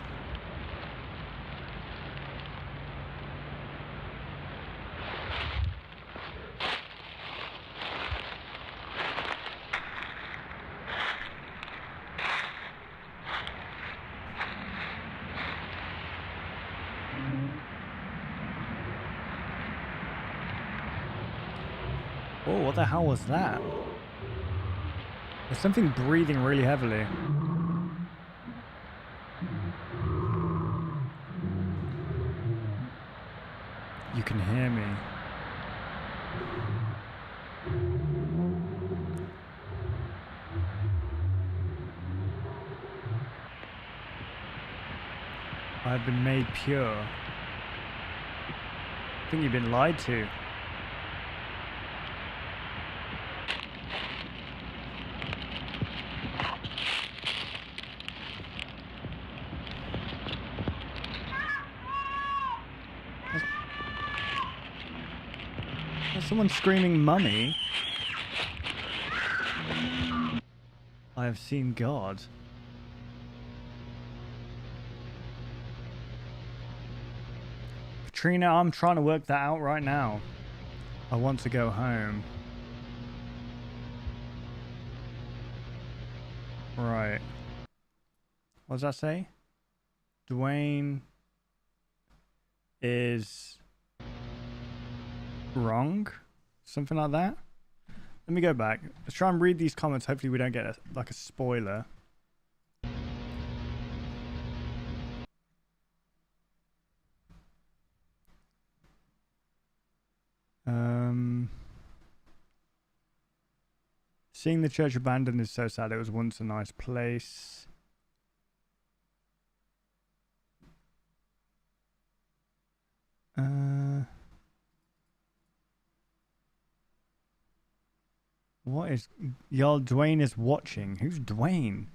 Oh, what the hell was that? There's something breathing really heavily. You can hear me. I've been made pure. I think you've been lied to. There's someone screaming mummy. I have seen God. Katrina, I'm trying to work that out right now. I want to go home. Right. What does that say? Dwayne is wrong? Something like that? Let me go back. Let's try and read these comments. Hopefully we don't get like a spoiler. Seeing the church abandoned is so sad. It was once a nice place. What is... Y'all, Dwayne is watching. Who's Dwayne?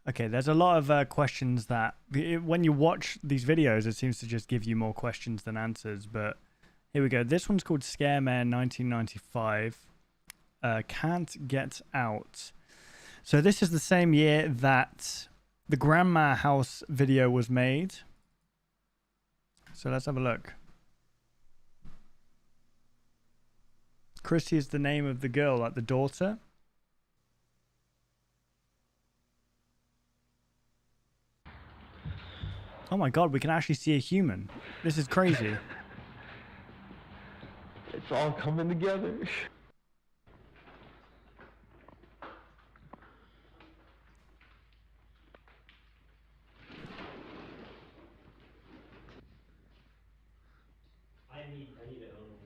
Okay, there's a lot of questions that... when you watch these videos, it seems to just give you more questions than answers, but... Here we go. This one's called Scaremare 1995. Can't Get Out. So this is the same year that the Grandma House video was made. So let's have a look. Christy is the name of the girl, like the daughter. Oh my god, we can actually see a human. This is crazy. It's all coming together.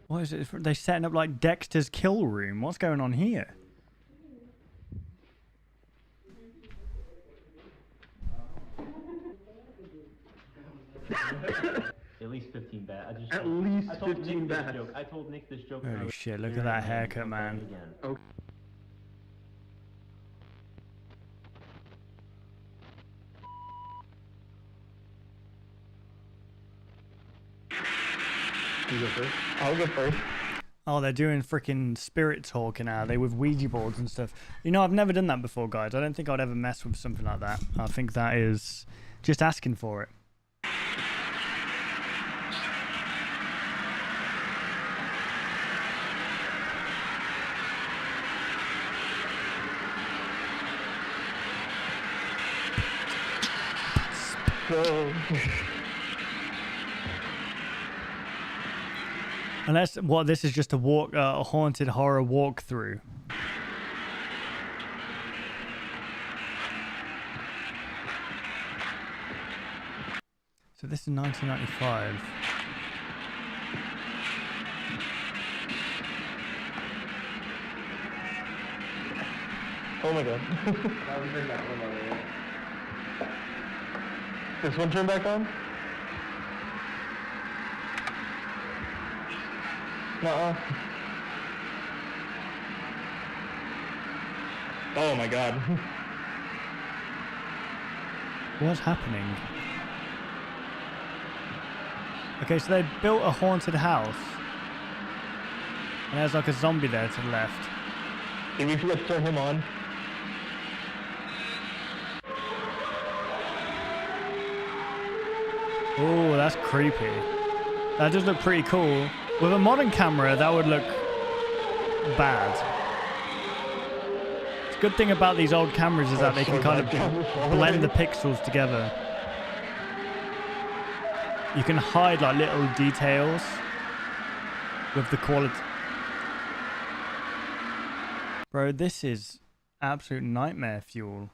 What is it? They're setting up like Dexter's kill room. What's going on here? At least 15 bats. At least 15 bats. I told Nick this joke. Holy shit, look at that haircut, man. Okay. You go first? I'll go first. Oh, they're doing freaking spirit talking now. They with Ouija boards and stuff. You know, I've never done that before, guys. I don't think I'd ever mess with something like that. I think that is just asking for it. Whoa. Unless, what, this is just a a haunted horror walkthrough. So this is 1995. Oh my god. This one turned back on? Nuh-uh. Oh my god. What's happening? Okay, so they built a haunted house. And there's like a zombie there to the left. Did we forget to turn him on? Oh, that's creepy. That does look pretty cool. With a modern camera, that would look bad. The good thing about these old cameras is that they can kind of blend the pixels together. You can hide like little details with the quality. Bro, this is absolute nightmare fuel.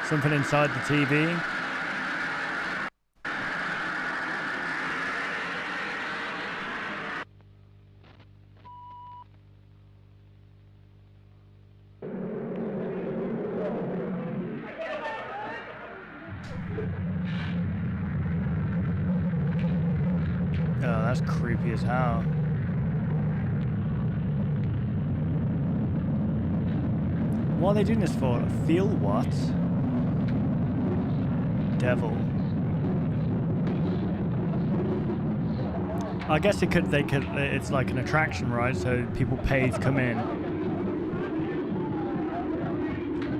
Something inside the TV. Oh, that's creepy as hell. What are they doing this for? Feel what? Devil. I guess it's like an attraction, right? So people pay to come in.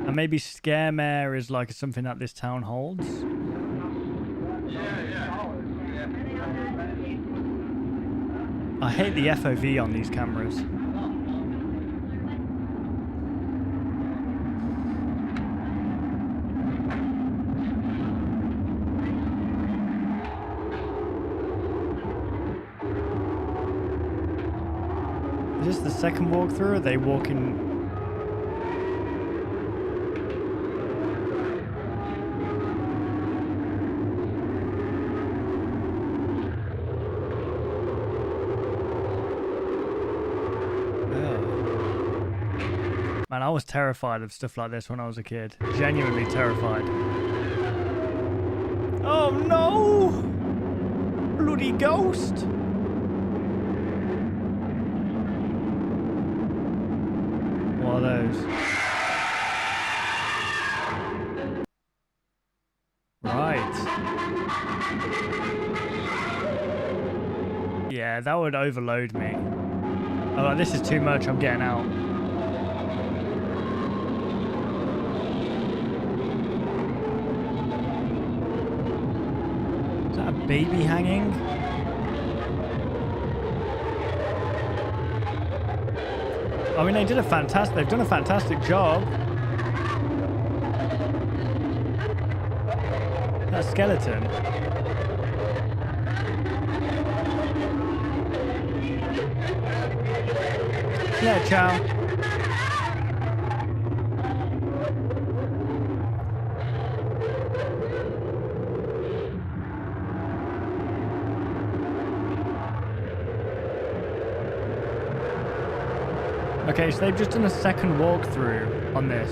And maybe Scaremare is like something that this town holds. I hate the FOV on these cameras. Is this the second walkthrough, or are they walking? Man, I was terrified of stuff like this when I was a kid. Genuinely terrified. Oh no! Bloody ghost! What are those? Right. Yeah, that would overload me. Oh, like, this is too much, I'm getting out. Is that a baby hanging? I mean, they've done a fantastic job. That skeleton. Yeah, ciao. Okay, so they've just done a second walkthrough on this.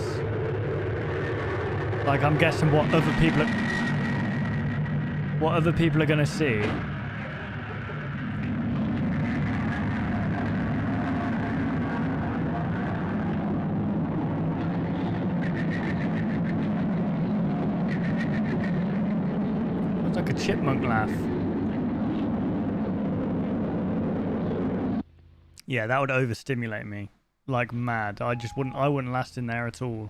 Like, I'm guessing what other people are gonna see. Looks like a chipmunk laugh. Yeah, that would overstimulate me. Like mad. I wouldn't last in there at all.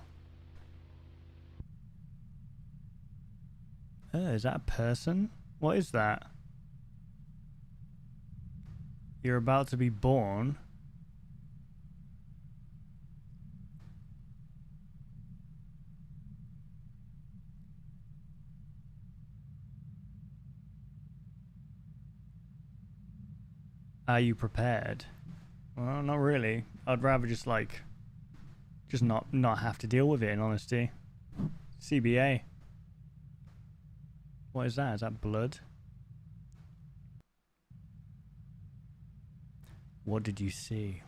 Is that a person? What is that? You're about to be born. Are you prepared? Well, not really. I'd rather just not have to deal with it, in honesty. CBA. What is that? Is that blood? What did you see?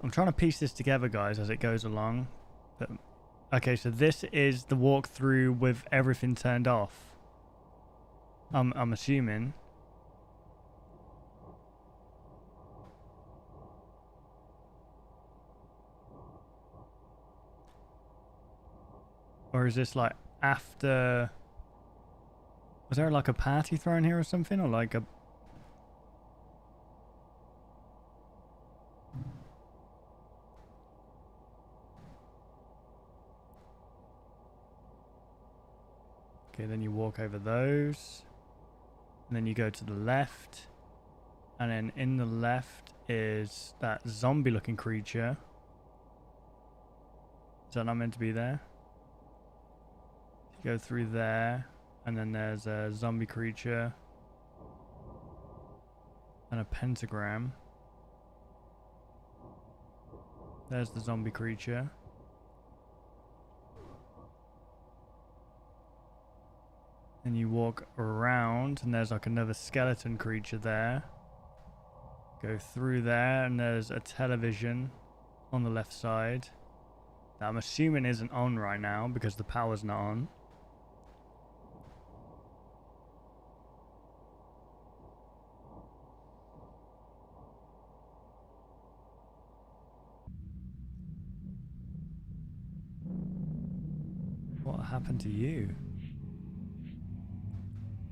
I'm trying to piece this together, guys, as it goes along. But, okay, so this is the walkthrough with everything turned off. I'm assuming. Or is this like after... Was there like a party thrown here or something? Or like a... Okay, then you walk over those. And then you go to the left. And then in the left is that zombie looking creature. Is that not meant to be there? You go through there. And then there's a zombie creature. And a pentagram. There's the zombie creature. And you walk around and there's like another skeleton creature there. Go through there and there's a television on the left side that I'm assuming isn't on right now because the power's not on. What happened to you?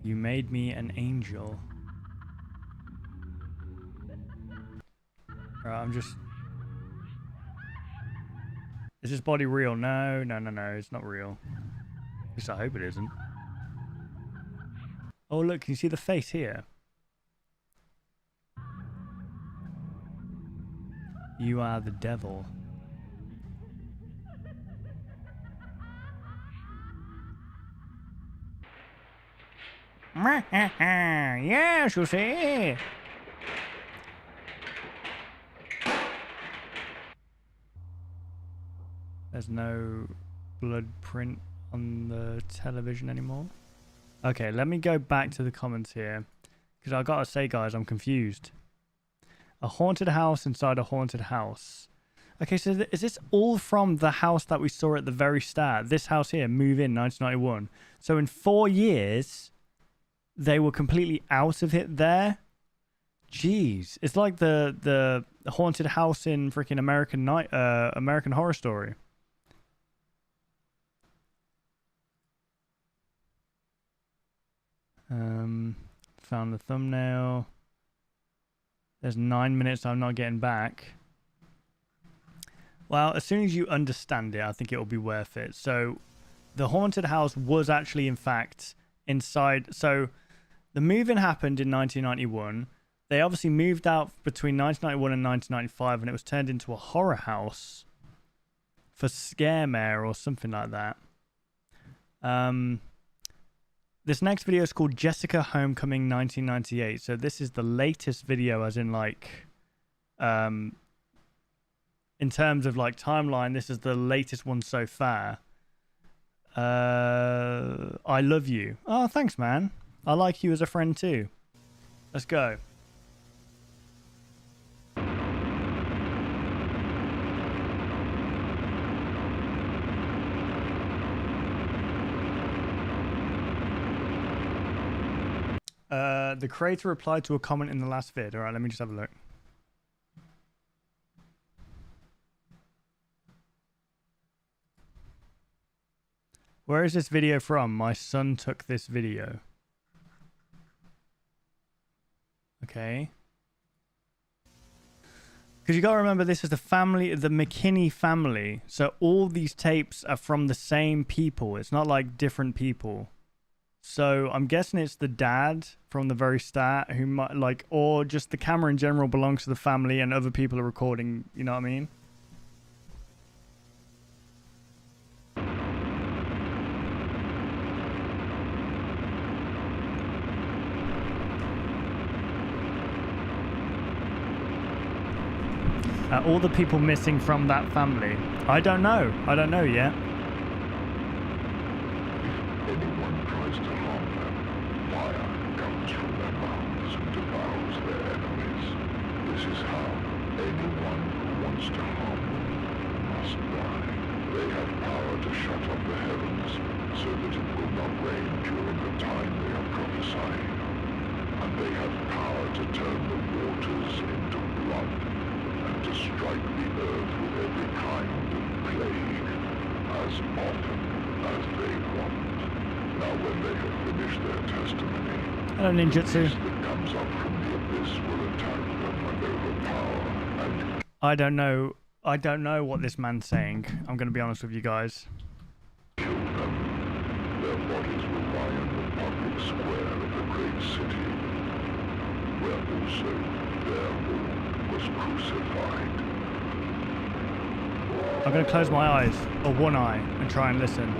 You made me an angel. Right, I'm just... Is this body real? No, it's not real. At least I hope it isn't. Oh look, can you see the face here? You are the devil. Yes, you see. There's no blood print on the television anymore. Okay, let me go back to the comments here. Because I gotta say, guys, I'm confused. A haunted house inside a haunted house. Okay, so is this all from the house that we saw at the very start? This house here, Move In, 1991. So in 4 years... they were completely out of it there. Jeez, it's like the haunted house in freaking American Horror Story. Found the thumbnail. There's 9 minutes I'm not getting back. Well, as soon as you understand it, I think it will be worth it. So, the haunted house was actually, in fact, inside. So, the move-in happened in 1991. They obviously moved out between 1991 and 1995, and it was turned into a horror house for Scaremare or something like that. This next video is called Jessica Homecoming 1998. So this is the latest video, as in like, in terms of like timeline, this is the latest one so far. I love you. Oh, thanks, man. I like you as a friend too. Let's go. The creator replied to a comment in the last vid. All right, let me just have a look. Where is this video from? My son took this video. Okay. Because you got to remember, this is the family, the Mckenna family. So all these tapes are from the same people. It's not like different people. So I'm guessing it's the dad from the very start who might like, or just the camera in general belongs to the family and other people are recording. You know what I mean? All the people missing from that family. I don't know. I don't know yet. Anyone tries to harm them, fire comes from their mouths and devours their enemies. This is how anyone who wants to harm them must die. They have power to shut up the heavens so that it will not rain during the time they are prophesying. And they have power to turn the waters into blood and to strike the earth with every kind of plague as often as they want. Now when they have finished their testimony, Hello, ninjutsu. the beast that comes up from the abyss will attack them and overpower and I don't know what this man's saying. I'm going to be honest with you guys. kill them. Their bodies will lie in the public square of the great city, where also their Lord was crucified. I'm going to close my eyes, or one eye, and try and listen.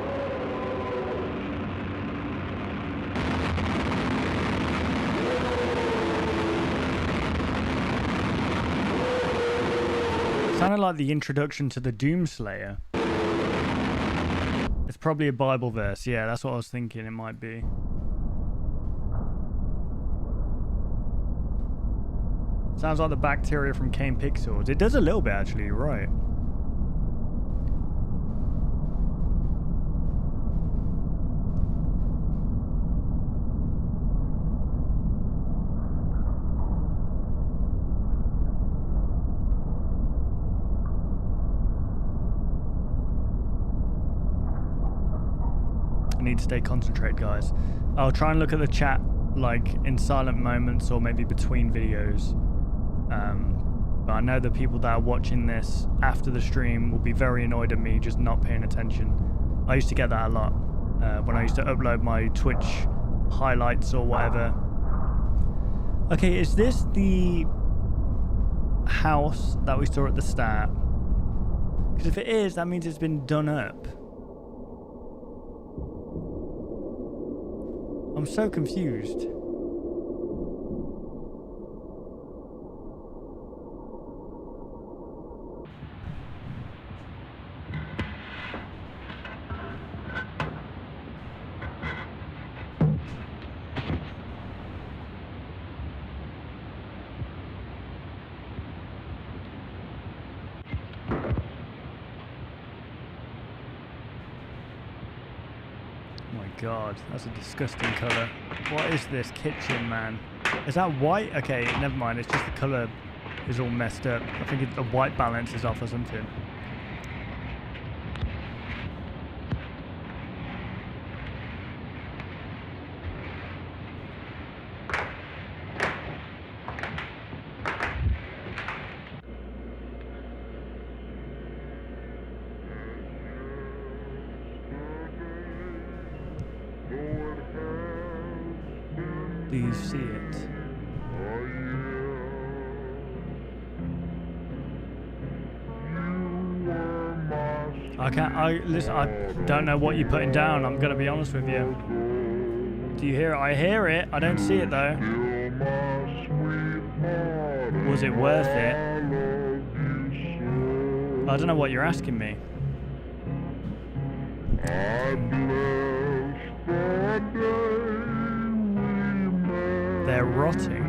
Sounded like the introduction to the Doomslayer. It's probably a Bible verse. Yeah, that's what I was thinking it might be. Sounds like the bacteria from Kane Pixels. It does a little bit, actually. You're right. I need to stay concentrated, guys. I'll try and look at the chat like in silent moments or maybe between videos. But I know the people that are watching this after the stream will be very annoyed at me just not paying attention. I used to get that a lot when I used to upload my Twitch highlights or whatever. Okay, is this the house that we saw at the start? Because if it is, that means it's been done up. I'm so confused. God, that's a disgusting colour. What is this kitchen, man? Is that white? Okay, never mind. It's just the colour is all messed up. I think the white balance is off or something. Do you see it? Listen, I don't know what you're putting down, I'm gonna be honest with you. Do you hear it? I hear it. I don't see it though. Was it worth it? I don't know what you're asking me. They're rotting.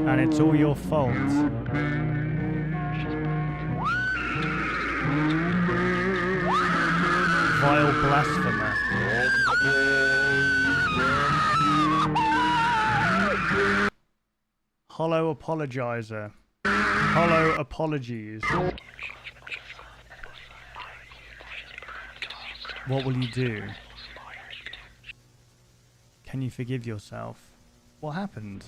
And it's all your fault. Vile blasphemer. Hollow apologizer. Hollow apologies. What will you do? Can you forgive yourself? What happened?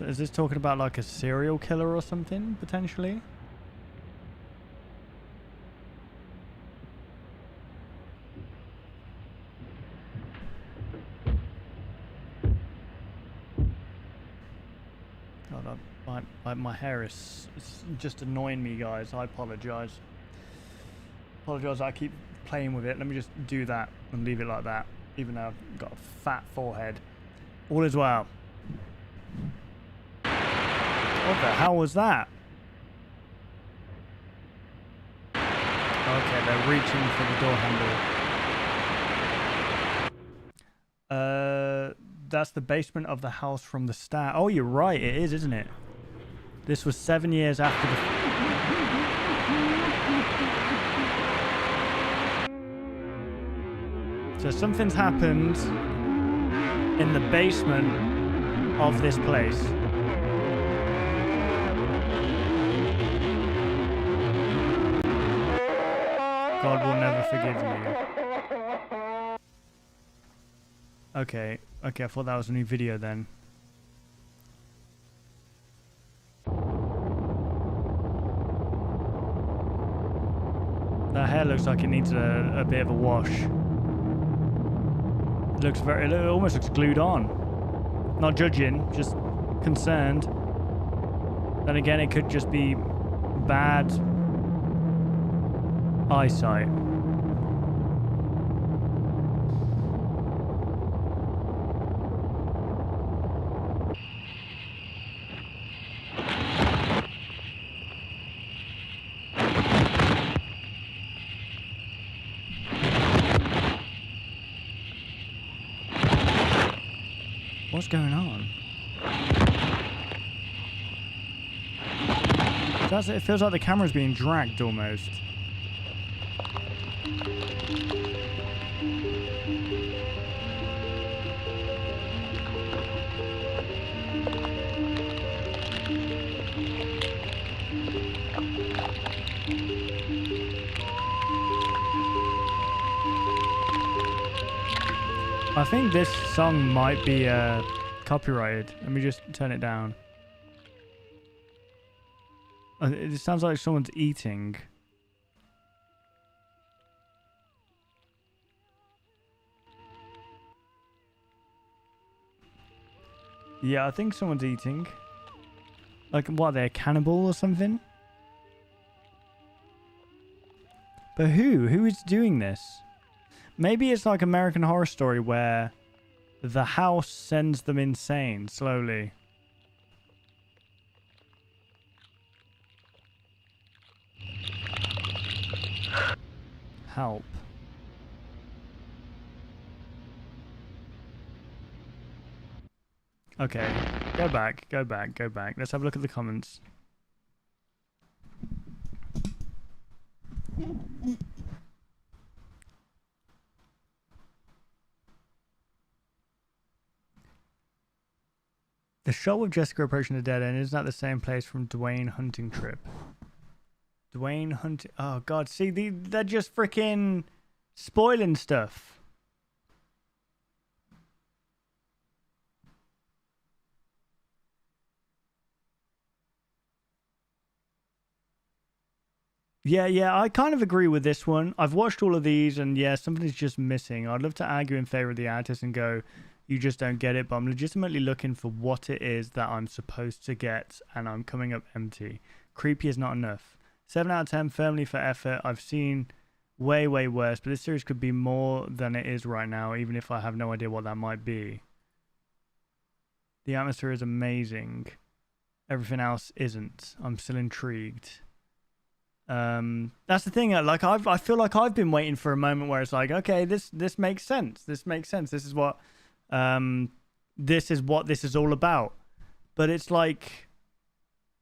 So is this talking about like a serial killer or something, potentially? God, my hair is just annoying me, guys. I apologize. Apologize, I keep playing with it. Let me just do that and leave it like that, even though I've got a fat forehead. All is well. What the hell was that? Okay, they're reaching for the door handle. That's the basement of the house from the start. Oh, you're right. It is, isn't it? This was 7 years after the... So something's happened in the basement of this place. God will never forgive you. Okay, I thought that was a new video then. That hair looks like it needs a bit of a wash. It almost looks glued on. Not judging, just concerned. Then again, it could just be bad eyesight. What's going on? It feels like the camera's being dragged almost. I think this song might be copyrighted. Let me just turn it down. It sounds like someone's eating. Yeah, I think someone's eating. Like, what, are they a cannibal or something? But who? Who is doing this? Maybe it's like American Horror Story where the house sends them insane slowly. Help. Okay, go back. Let's have a look at the comments. The shot with Jessica approaching the dead end, isn't that the same place from Dwayne Hunting Trip? Dwayne Hunting... Oh, God. See, they're just freaking spoiling stuff. Yeah, I kind of agree with this one. I've watched all of these, and yeah, something's just missing. I'd love to argue in favor of the artist and go... You just don't get it, but I'm legitimately looking for what it is that I'm supposed to get, and I'm coming up empty. Creepy is not enough. 7 out of 10, firmly for effort. I've seen way worse, but this series could be more than it is right now, even if I have no idea what that might be. The atmosphere is amazing. Everything else isn't. I'm still intrigued. That's the thing. Like I feel like I've been waiting for a moment where it's like, okay, this makes sense. This makes sense. This is what this is all about. But it's like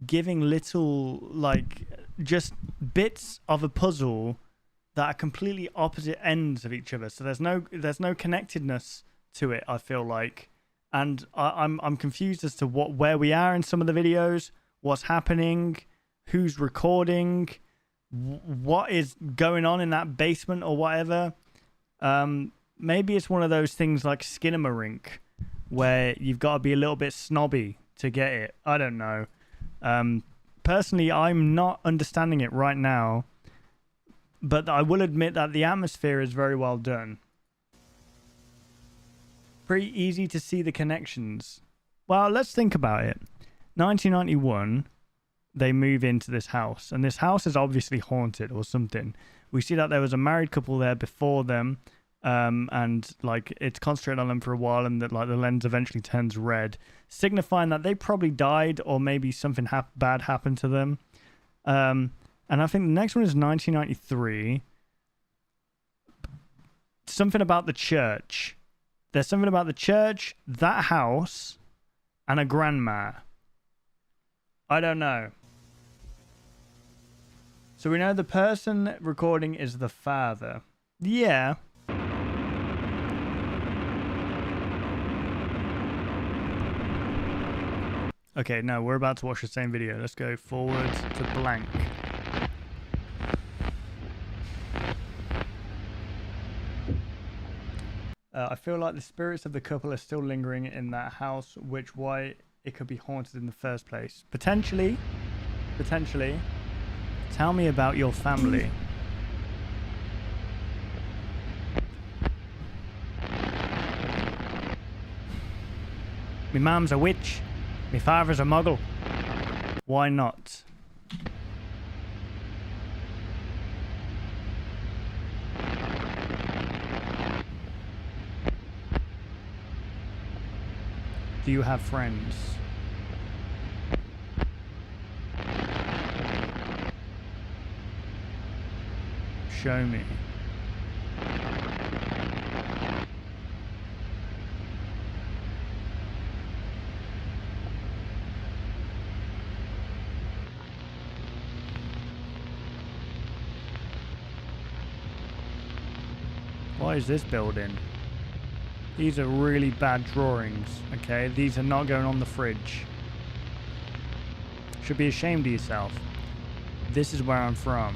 giving little, like, just bits of a puzzle that are completely opposite ends of each other. So there's no connectedness to it, I feel like. And I'm confused as to where we are in some of the videos, what's happening, who's recording, what is going on in that basement or whatever. Maybe it's one of those things like Skinamarink, where you've got to be a little bit snobby to get it. I don't know. Personally, I'm not understanding it right now, but I will admit that the atmosphere is very well done. Pretty easy to see the connections. Well, let's think about it. 1991, they move into this house, and this house is obviously haunted or something. We see that there was a married couple there before them, and like it's concentrated on them for a while, and that like the lens eventually turns red, signifying that they probably died or maybe something bad happened to them. And I think the next one is 1993. Something about the church. There's something about the church, that house, and a grandma. I don't know. So we know the person recording is the father. Yeah. Okay, no, we're about to watch the same video. Let's go forward to blank. I feel like the spirits of the couple are still lingering in that house, which why it could be haunted in the first place. Potentially. Tell me about your family. My mum's a witch. My father's a muggle. Why not? Do you have friends? Show me. What is this building? These are really bad drawings, okay? These are not going on the fridge. Should be ashamed of yourself. This is where I'm from.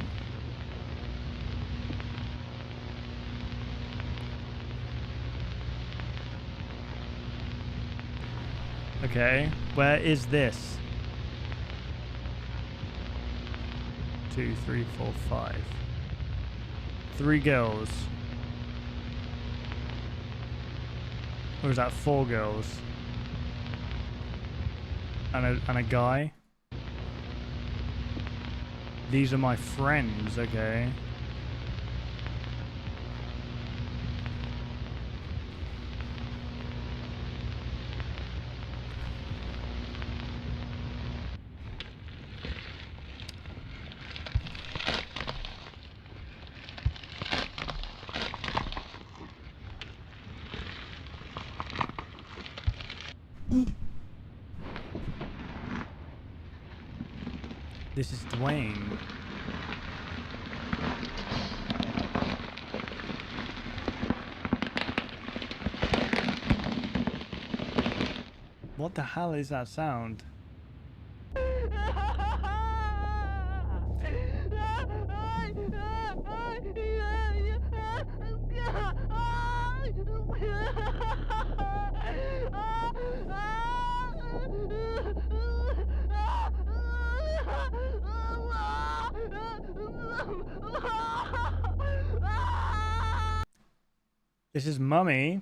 Okay, where is this? 2, 3, 4, 5. 3 girls. Or is that 4 girls? And a guy? These are my friends, okay. This is Dwayne. What the hell is that sound? This is Mummy.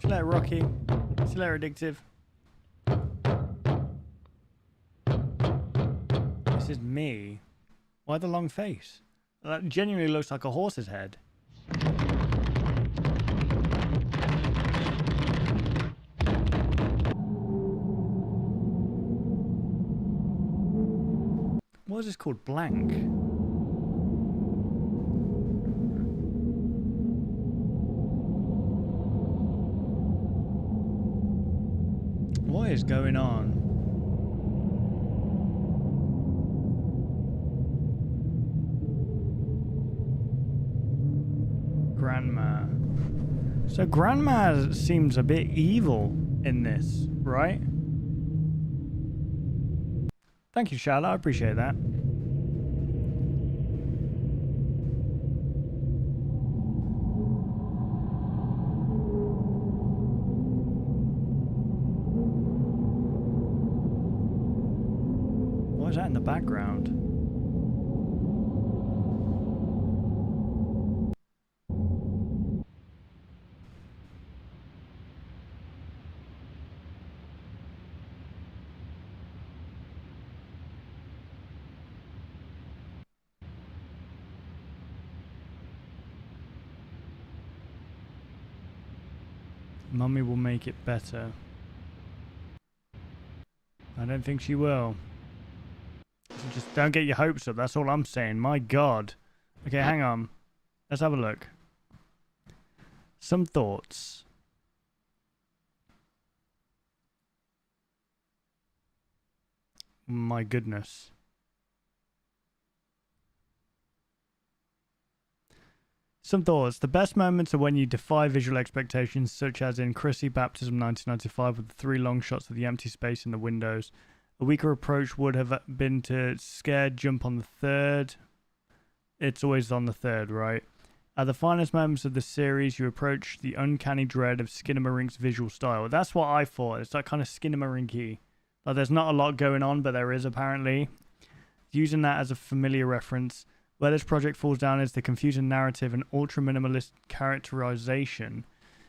See you later, Rocky. See you later, Addictive. This is me. Why the long face? That genuinely looks like a horse's head. What is this called? Blank. What is going on? Grandma. So Grandma seems a bit evil in this, right? Thank you, Charlotte. I appreciate that. What is that in the background? Mummy will make it better. I don't think she will. Just don't get your hopes up, that's all I'm saying. My God. Okay, hang on. Let's have a look. Some thoughts. My goodness. Some thoughts. The best moments are when you defy visual expectations, such as in Chrissy Baptism 1995 with the 3 long shots of the empty space in the windows. A weaker approach would have been to scared jump on the 3rd. It's always on the 3rd, right? At the finest moments of the series, you approach the uncanny dread of Skinnamarink visual style. That's what I thought. It's like kind of Skinnamarink-y. Like there's not a lot going on, but there is apparently. Using that as a familiar reference, where this project falls down is the confusing narrative and ultra-minimalist characterization.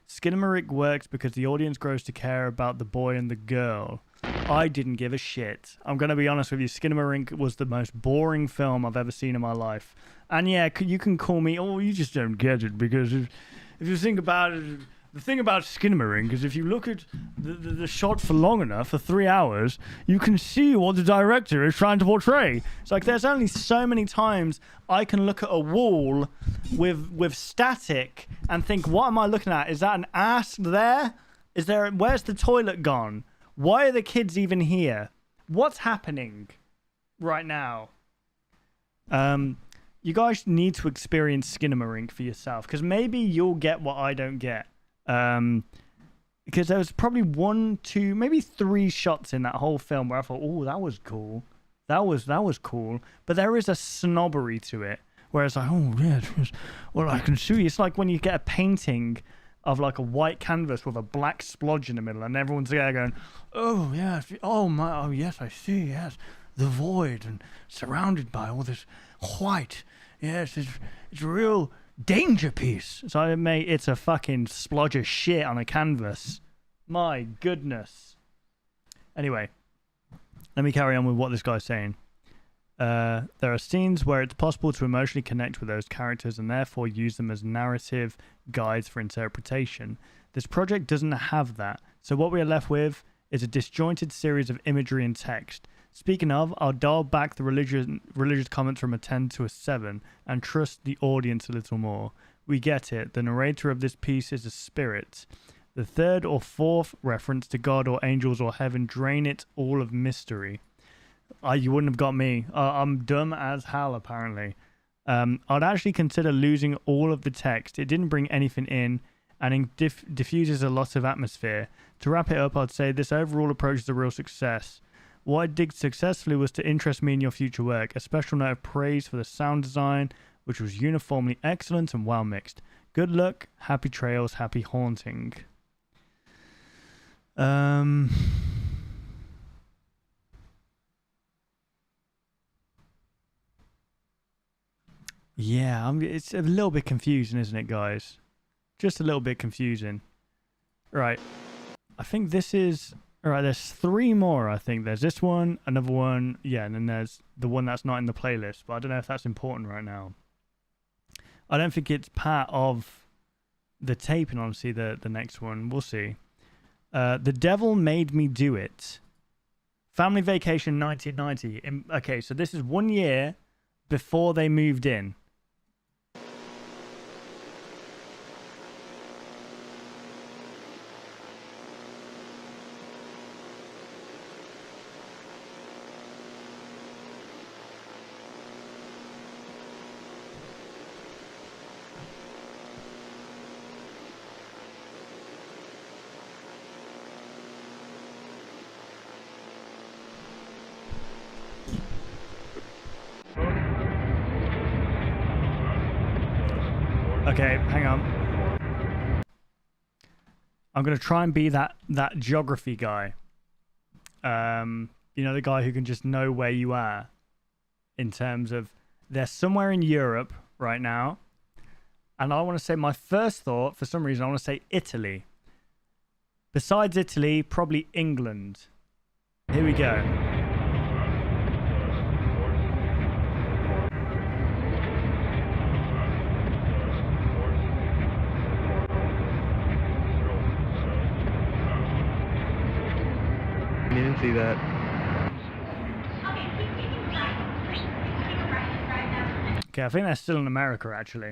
Skinnamarink works because the audience grows to care about the boy and the girl. I didn't give a shit. I'm going to be honest with you. Skinnamarink was the most boring film I've ever seen in my life. And yeah, you can call me, oh, you just don't get it, because if you think about it, the thing about Skinnamarink is if you look at the shot for long enough, for 3 hours, you can see what the director is trying to portray. It's like there's only so many times I can look at a wall with static and think, what am I looking at? Is that an ass there? Where's the toilet gone? Why are the kids even here? What's happening right now? You guys need to experience Skinnamarink for yourself, because maybe you'll get what I don't get. Because there was probably 1, 2, maybe 3 shots in that whole film where I thought, oh, that was cool. That was cool. But there is a snobbery to it, where it's like, oh, yeah, well, I can see. It's like when you get a painting of like a white canvas with a black splodge in the middle, and everyone's there going, oh, yeah, oh, yes, I see, yes. The void and surrounded by all this white. Yes, it's a real danger piece. So it's a fucking splodge of shit on a canvas. My goodness. Anyway, let me carry on with what this guy's saying. There are scenes where it's possible to emotionally connect with those characters and therefore use them as narrative guides for interpretation. This project doesn't have that. So what we are left with is a disjointed series of imagery and text. Speaking of, I'll dial back the religious comments from a 10 to a 7 and trust the audience a little more. We get it. The narrator of this piece is a spirit. The 3rd or 4th reference to God or angels or heaven drain it all of mystery. You wouldn't have got me. I'm dumb as hell, apparently. I'd actually consider losing all of the text. It didn't bring anything in, and it diffuses a lot of atmosphere. To wrap it up, I'd say this overall approach is a real success. What I did successfully was to interest me in your future work. A special note of praise for the sound design, which was uniformly excellent and well mixed. Good luck, happy trails, happy haunting. Yeah, it's a little bit confusing, isn't it, guys? Just a little bit confusing. Right. I think this is... Alright, there's 3 more, I think. There's this one, another one, yeah, and then there's the one that's not in the playlist, but I don't know if that's important right now. I don't think it's part of the tape, and honestly, the next one. We'll see. The Devil Made Me Do It. Family Vacation 1990. Okay, so this is 1 year before they moved in. Okay, hang on. I'm gonna try and be that geography guy. You know, the guy who can just know where you are in terms of they're somewhere in Europe right now. And I want to say my first thought, for some reason, I want to say Italy. Besides Italy, probably England. Here we go. You didn't see that. Okay, I think they're still in America, actually.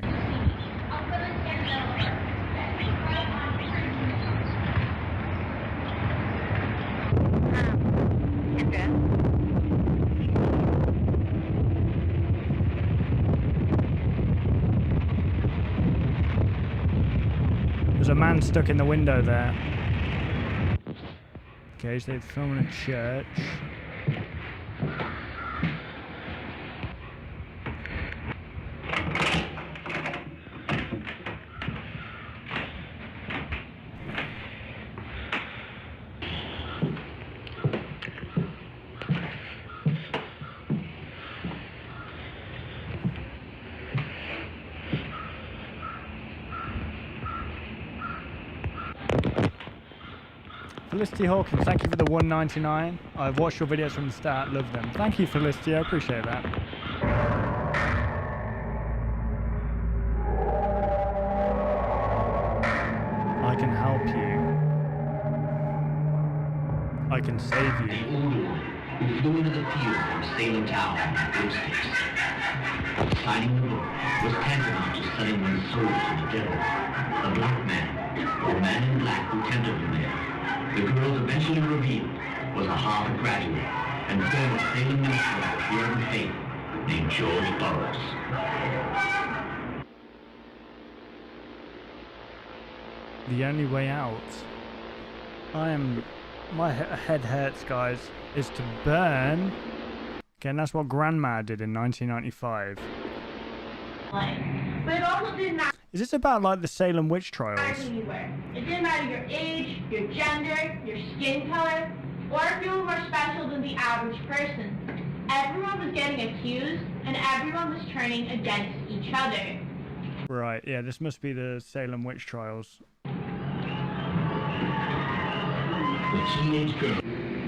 There's a man stuck in the window there. Okay, so they've filmed a church. Felicity Hawkins, thank you for the $1.99. I've watched your videos from the start, love them. Thank you, Felicity, I appreciate that. I can help you. I can save you. An old woman who flew into the field from Salem town on broomsticks. Signing the book was tantamount to selling one's soul to the devil. The black man, or man in black who tempted him there, the girls eventually revealed was a Harvard graduate and former Salem minister of pure and faith named George Burroughs. The only way out. My head hurts, guys. Is to burn. Okay, and that's what Grandma did in 1995. But it also didn't matter Is this about like the Salem witch trials? who you were. It didn't matter your age, your gender, your skin color, or if you were more special than the average person. Everyone was getting accused, and everyone was turning against each other. Right, yeah, this must be the Salem witch trials. The teenage girl,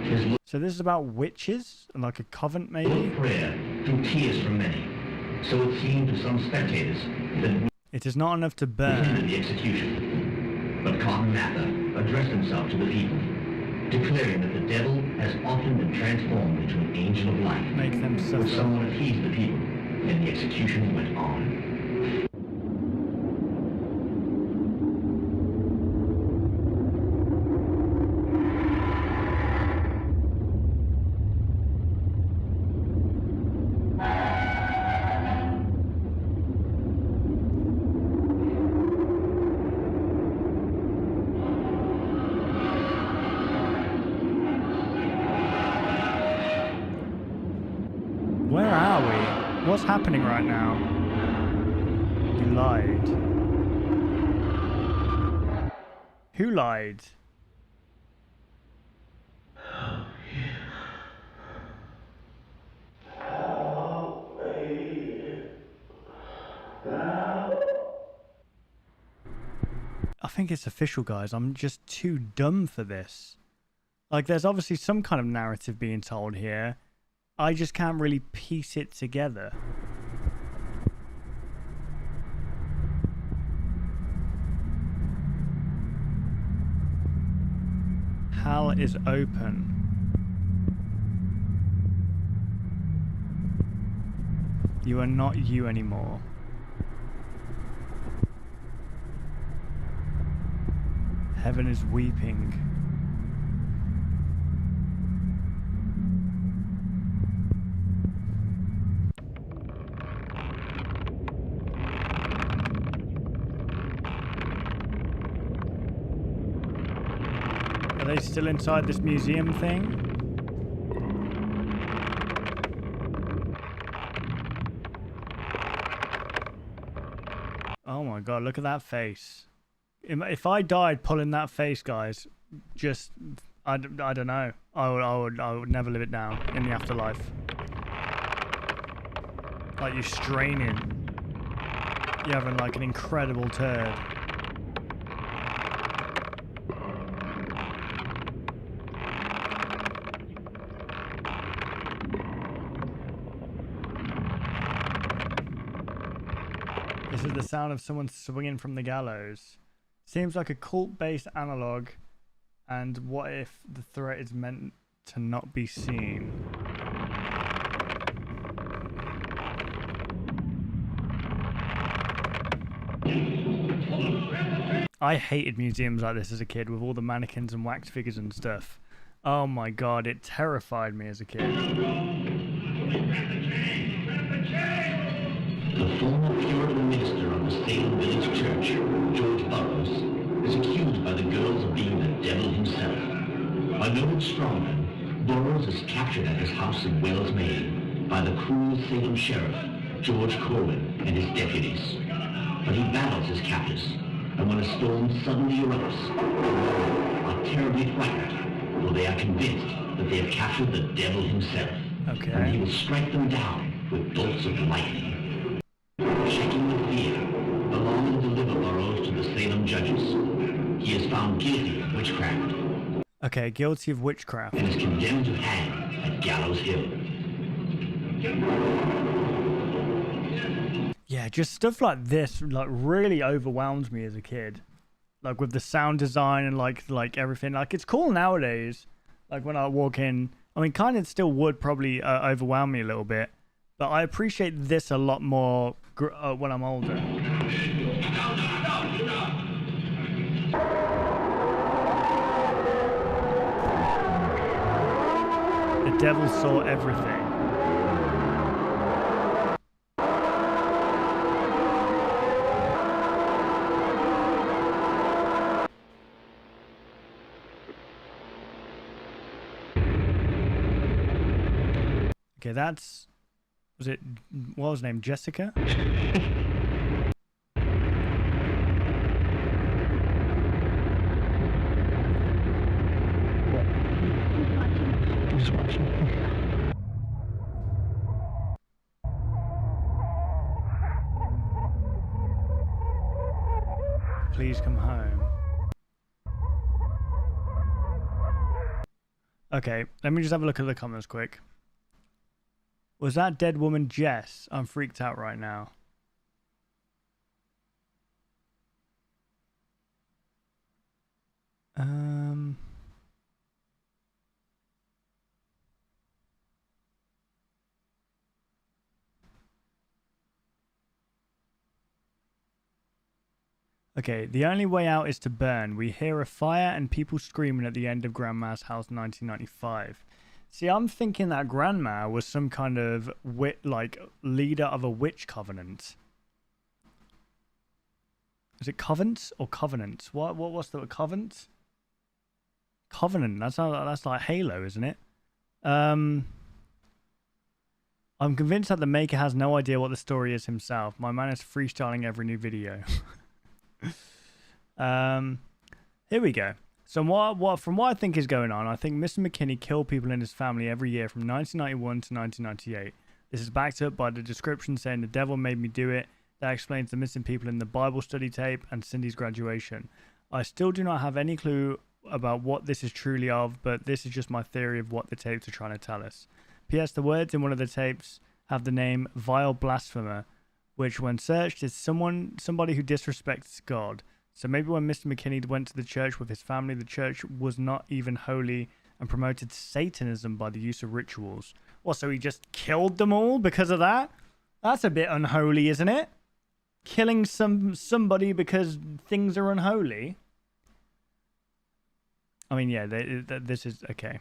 his So this is about witches? And like a convent, maybe? little prayer drew tears from many. So it seemed to some spectators that It is not enough to ended burn. the execution. But Cotton Mather addressed himself to the people, declaring that the devil has often been transformed into an angel of light. Make them When suffer. someone appeased the people, and the execution went on. Where are we? What's happening right now? You lied. Who lied? I think it's official, guys. I'm just too dumb for this. Like, there's obviously some kind of narrative being told here. I just can't really piece it together. Hell is open. You are not you anymore. Heaven is weeping. Are they still inside this museum thing? Oh my god, look at that face. If I died pulling that face, guys, just I don't know. I would never live it down in the afterlife. Like you're straining. You're having like an incredible turd. This is the sound of someone swinging from the gallows. Seems like a cult-based analog. And what if the threat is meant to not be seen? I hated museums like this as a kid with all the mannequins and wax figures and stuff. Oh my god, it terrified me as a kid. The former Puritan minister of the Salem Village Church, George Burroughs, is accused by the girls of being the devil himself. By no strongman, Burroughs is captured at his house in Wells, Maine, by the cruel Salem sheriff, George Corwin, and his deputies. But he battles his captors, and when a storm suddenly erupts, the are terribly frightened, though they are convinced that they have captured the devil himself. Okay. And he will strike them down with bolts of lightning. Shaking with fear, the law will deliver Burroughs to the Salem judges. He is found guilty of witchcraft. Okay, guilty of witchcraft. And is condemned to hang at Gallows Hill. Yeah, just stuff like this like really overwhelmed me as a kid. Like with the sound design and like everything. Like it's cool nowadays. Like when I walk in, I mean, kind of still would probably overwhelm me a little bit. But I appreciate this a lot more when I'm older. The devil saw everything. Okay, that's... Was it... What was her name? Jessica? I'm just watching. Please come home. Okay, let me just have a look at the comments quick. Was that dead woman Jess? I'm freaked out right now. Okay, the only way out is to burn. We hear a fire and people screaming at the end of Grandma's house 1995. See, I'm thinking that Grandma was some kind of leader of a witch covenant. Is it covens or covenants? What's the covenant? Covenant. That's like Halo, isn't it? I'm convinced that the maker has no idea what the story is himself. My man is freestyling every new video. Here we go. So from what I think is going on, I think Mr. McKinney killed people in his family every year from 1991 to 1998. This is backed up by the description saying the devil made me do it. That explains the missing people in the Bible study tape and Cindy's graduation. I still do not have any clue about what this is truly of, but this is just my theory of what the tapes are trying to tell us. P.S. The words in one of the tapes have the name vile blasphemer, which when searched is somebody who disrespects God. So maybe when Mr. McKinney went to the church with his family, the church was not even holy and promoted Satanism by the use of rituals. What, so he just killed them all because of that? That's a bit unholy, isn't it? Killing somebody because things are unholy? I mean, yeah, this is... Okay.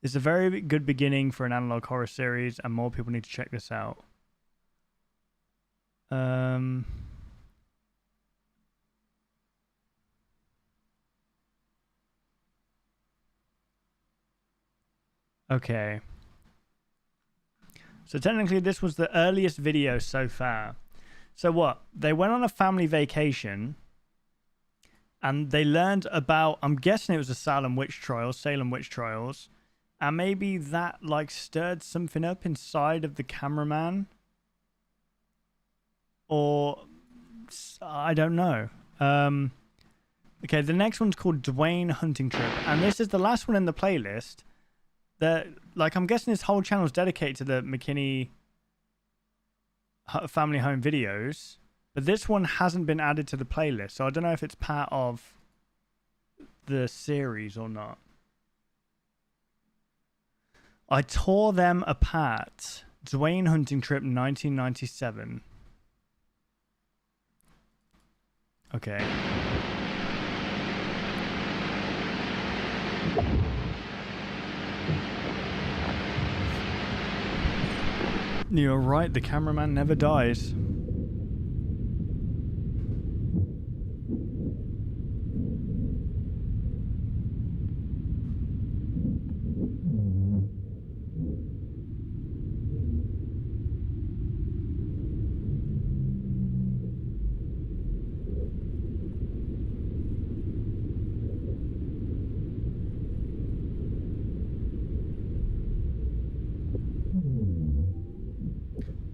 This is a very good beginning for an analog horror series, and more people need to check this out. Okay. So technically this was the earliest video so far. So what? They went on a family vacation and they learned about, I'm guessing it was the Salem witch trials. And maybe that like stirred something up inside of the cameraman. Or I don't know. Okay, the next one's called Dwayne Hunting Trip. And this is the last one in the playlist. Like, I'm guessing this whole channel is dedicated to the McKinney family home videos. But this one hasn't been added to the playlist. So I don't know if it's part of the series or not. I tore them apart. Dwayne Hunting Trip 1997. Okay. You're right, the cameraman never dies.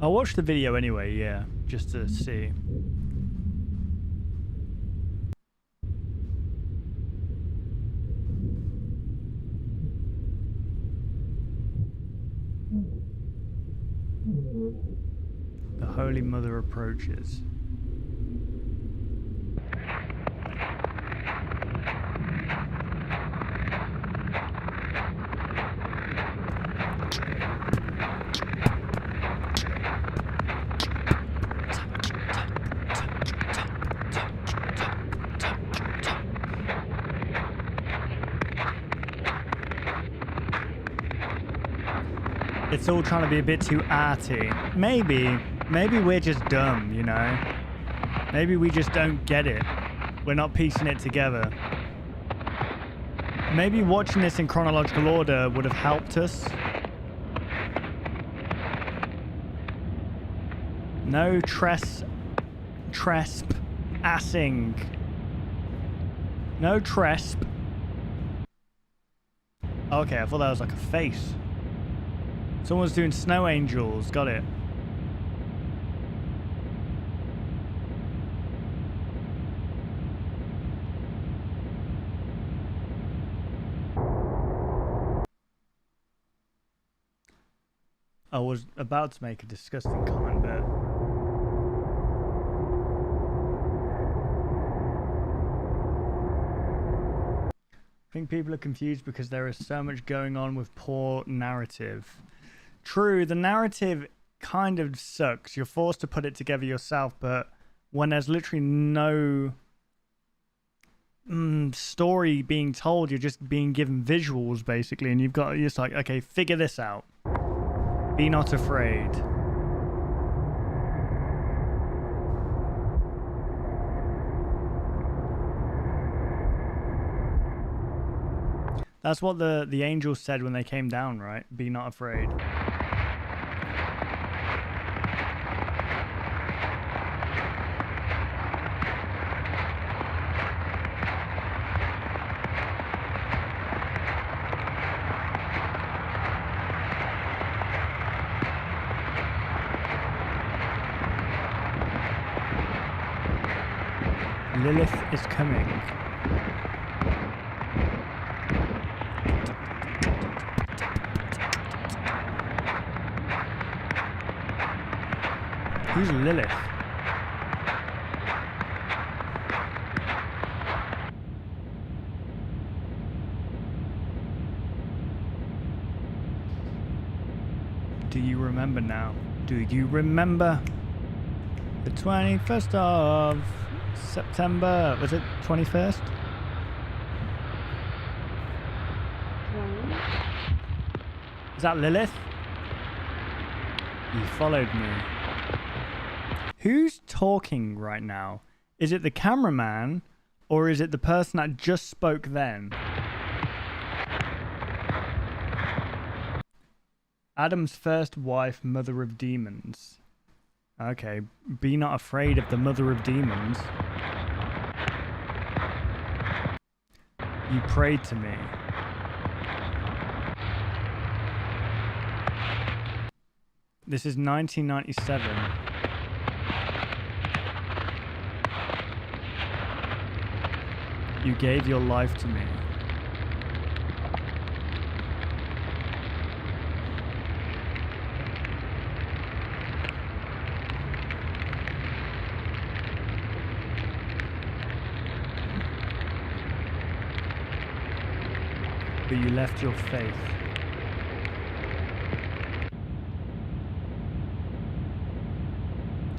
I'll watch the video anyway, yeah, just to see. The Holy Mother approaches. It's all trying to be a bit too arty. Maybe we're just dumb, you know? Maybe we just don't get it. We're not piecing it together. Maybe watching this in chronological order would have helped us. No trespassing. No tresp. Okay, I thought that was like a face. Someone's doing snow angels. Got it. I was about to make a disgusting comment, but I think people are confused because there is so much going on with poor narrative. True, the narrative kind of sucks. You're forced to put it together yourself, but when there's literally no story being told, you're just being given visuals, basically, and you're just like, okay, figure this out. Be not afraid. That's what the angels said when they came down, right? Be not afraid. Lilith is coming. Who's Lilith? Do you remember now? Do you remember the 21st of September? Was it 21st? Is that Lilith? You followed me. Who's talking right now? Is it the cameraman or is it the person that just spoke then? Adam's first wife, mother of demons. Okay, be not afraid of the mother of demons. You prayed to me. This is 1997. You gave your life to me. But you left your faith.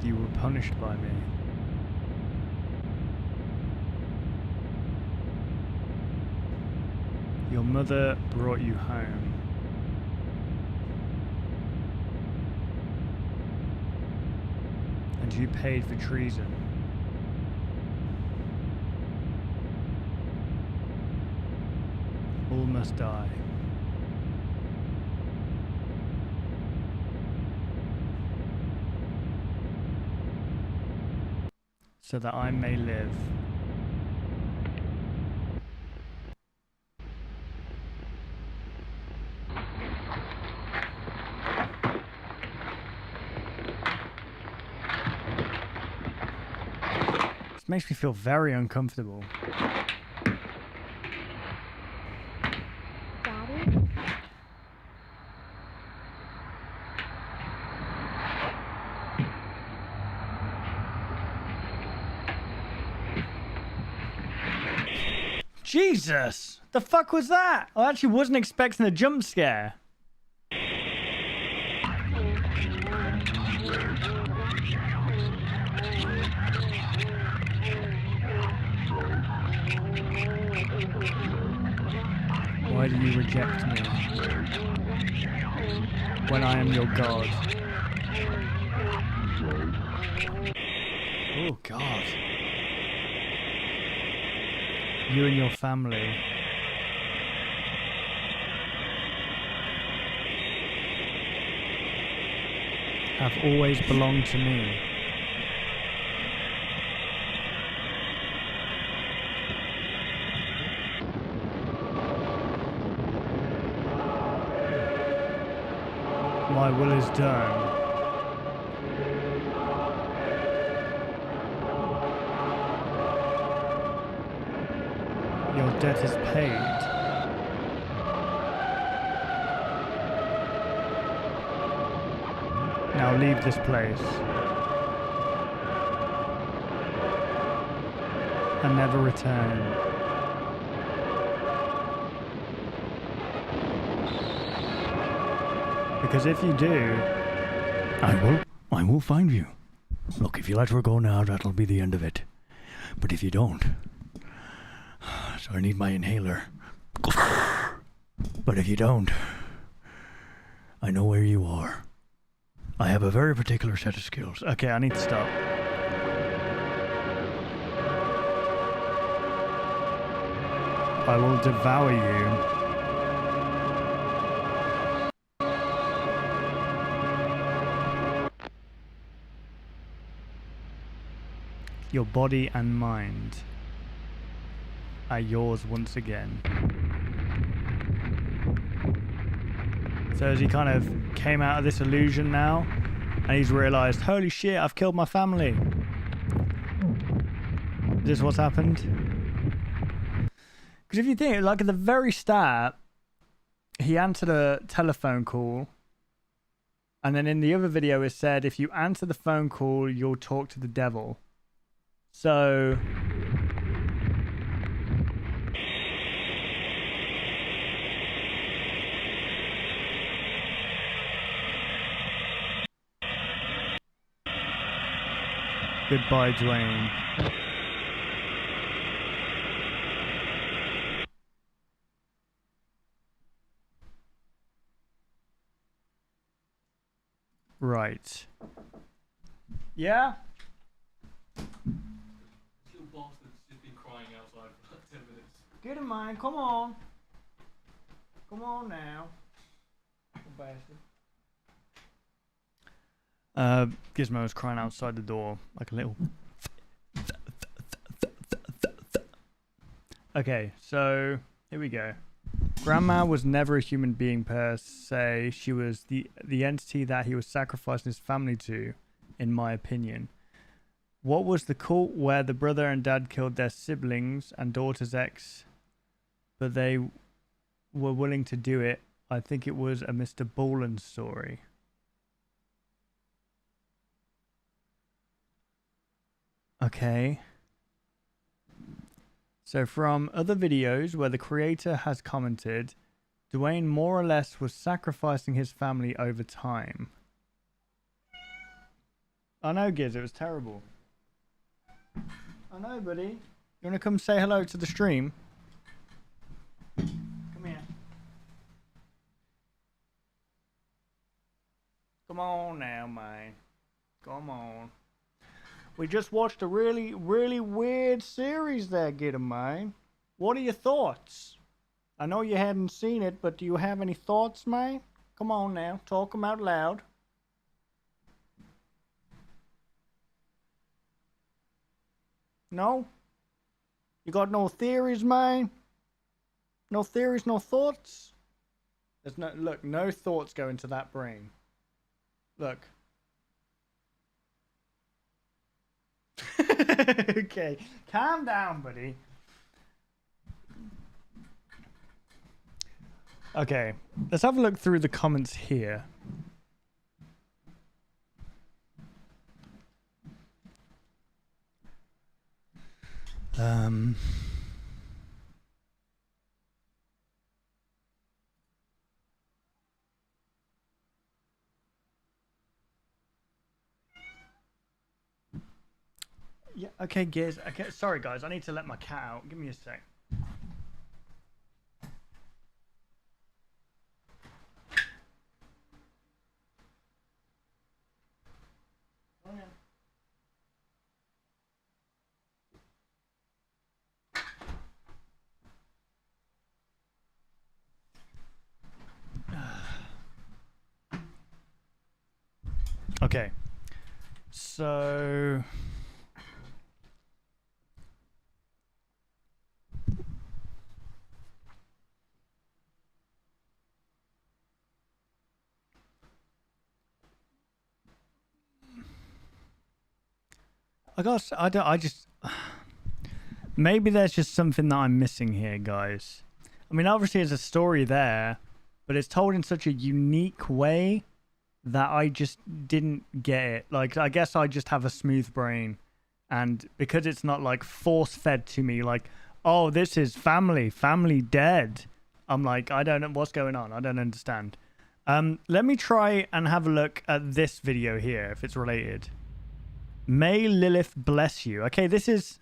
You were punished by me. Your mother brought you home. And you paid for treason. All must die. So that I may live. This makes me feel very uncomfortable. Daddy? Jesus! The fuck was that? I actually wasn't expecting a jump scare. Why do you reject me? When I am your God. Oh God. You and your family. Have always belonged to me. My will is done. Your debt is paid. Now leave this place. And never return. Because if you do, I will find you. Look, if you let her go now, that'll be the end of it. But if you don't, so I need my inhaler. But if you don't, I know where you are. I have a very particular set of skills. Okay, I need to stop. I will devour you. Your body and mind are yours once again. So as he kind of came out of this illusion now, and he's realized, holy shit, I've killed my family. Is this what's happened? Because if you think, like at the very start, he answered a telephone call, and then in the other video it said, if you answer the phone call, you'll talk to the devil. So goodbye, Dwayne. Right. Yeah? Get him, man. Come on. Come on now. Bastard. Gizmo was crying outside the door like a little. Okay, so here we go. Grandma was never a human being per se. She was the entity that he was sacrificing his family to, in my opinion. What was the cult where the brother and dad killed their siblings and daughter's ex, but they were willing to do it? I think it was a Mr. Boland story. Okay. So from other videos where the creator has commented, Dwayne more or less was sacrificing his family over time. I know, Giz, it was terrible. I know, buddy. You want to come say hello to the stream? Come here. Come on now, man. Come on. We just watched a really, really weird series there, Gitter, man. What are your thoughts? I know you hadn't seen it, but do you have any thoughts, man? Come on now, talk them out loud. No? You got no theories, man? No theories, no thoughts? There's no, look, no thoughts go into that brain. Look. Okay, calm down, buddy. Okay, let's have a look through the comments here. Yeah, okay, Giz. Okay, sorry, guys. I need to let my cat out. Give me a sec. Okay. So... I just maybe there's just something that I'm missing here, guys. I mean, obviously there's a story there, but it's told in such a unique way that I just didn't get it. Like, I guess I just have a smooth brain, and because it's not like force fed to me, like, oh, this is family dead. I'm like, I don't know what's going on. I don't understand. Let me try and have a look at this video here if it's related. May Lilith bless you. Okay, this is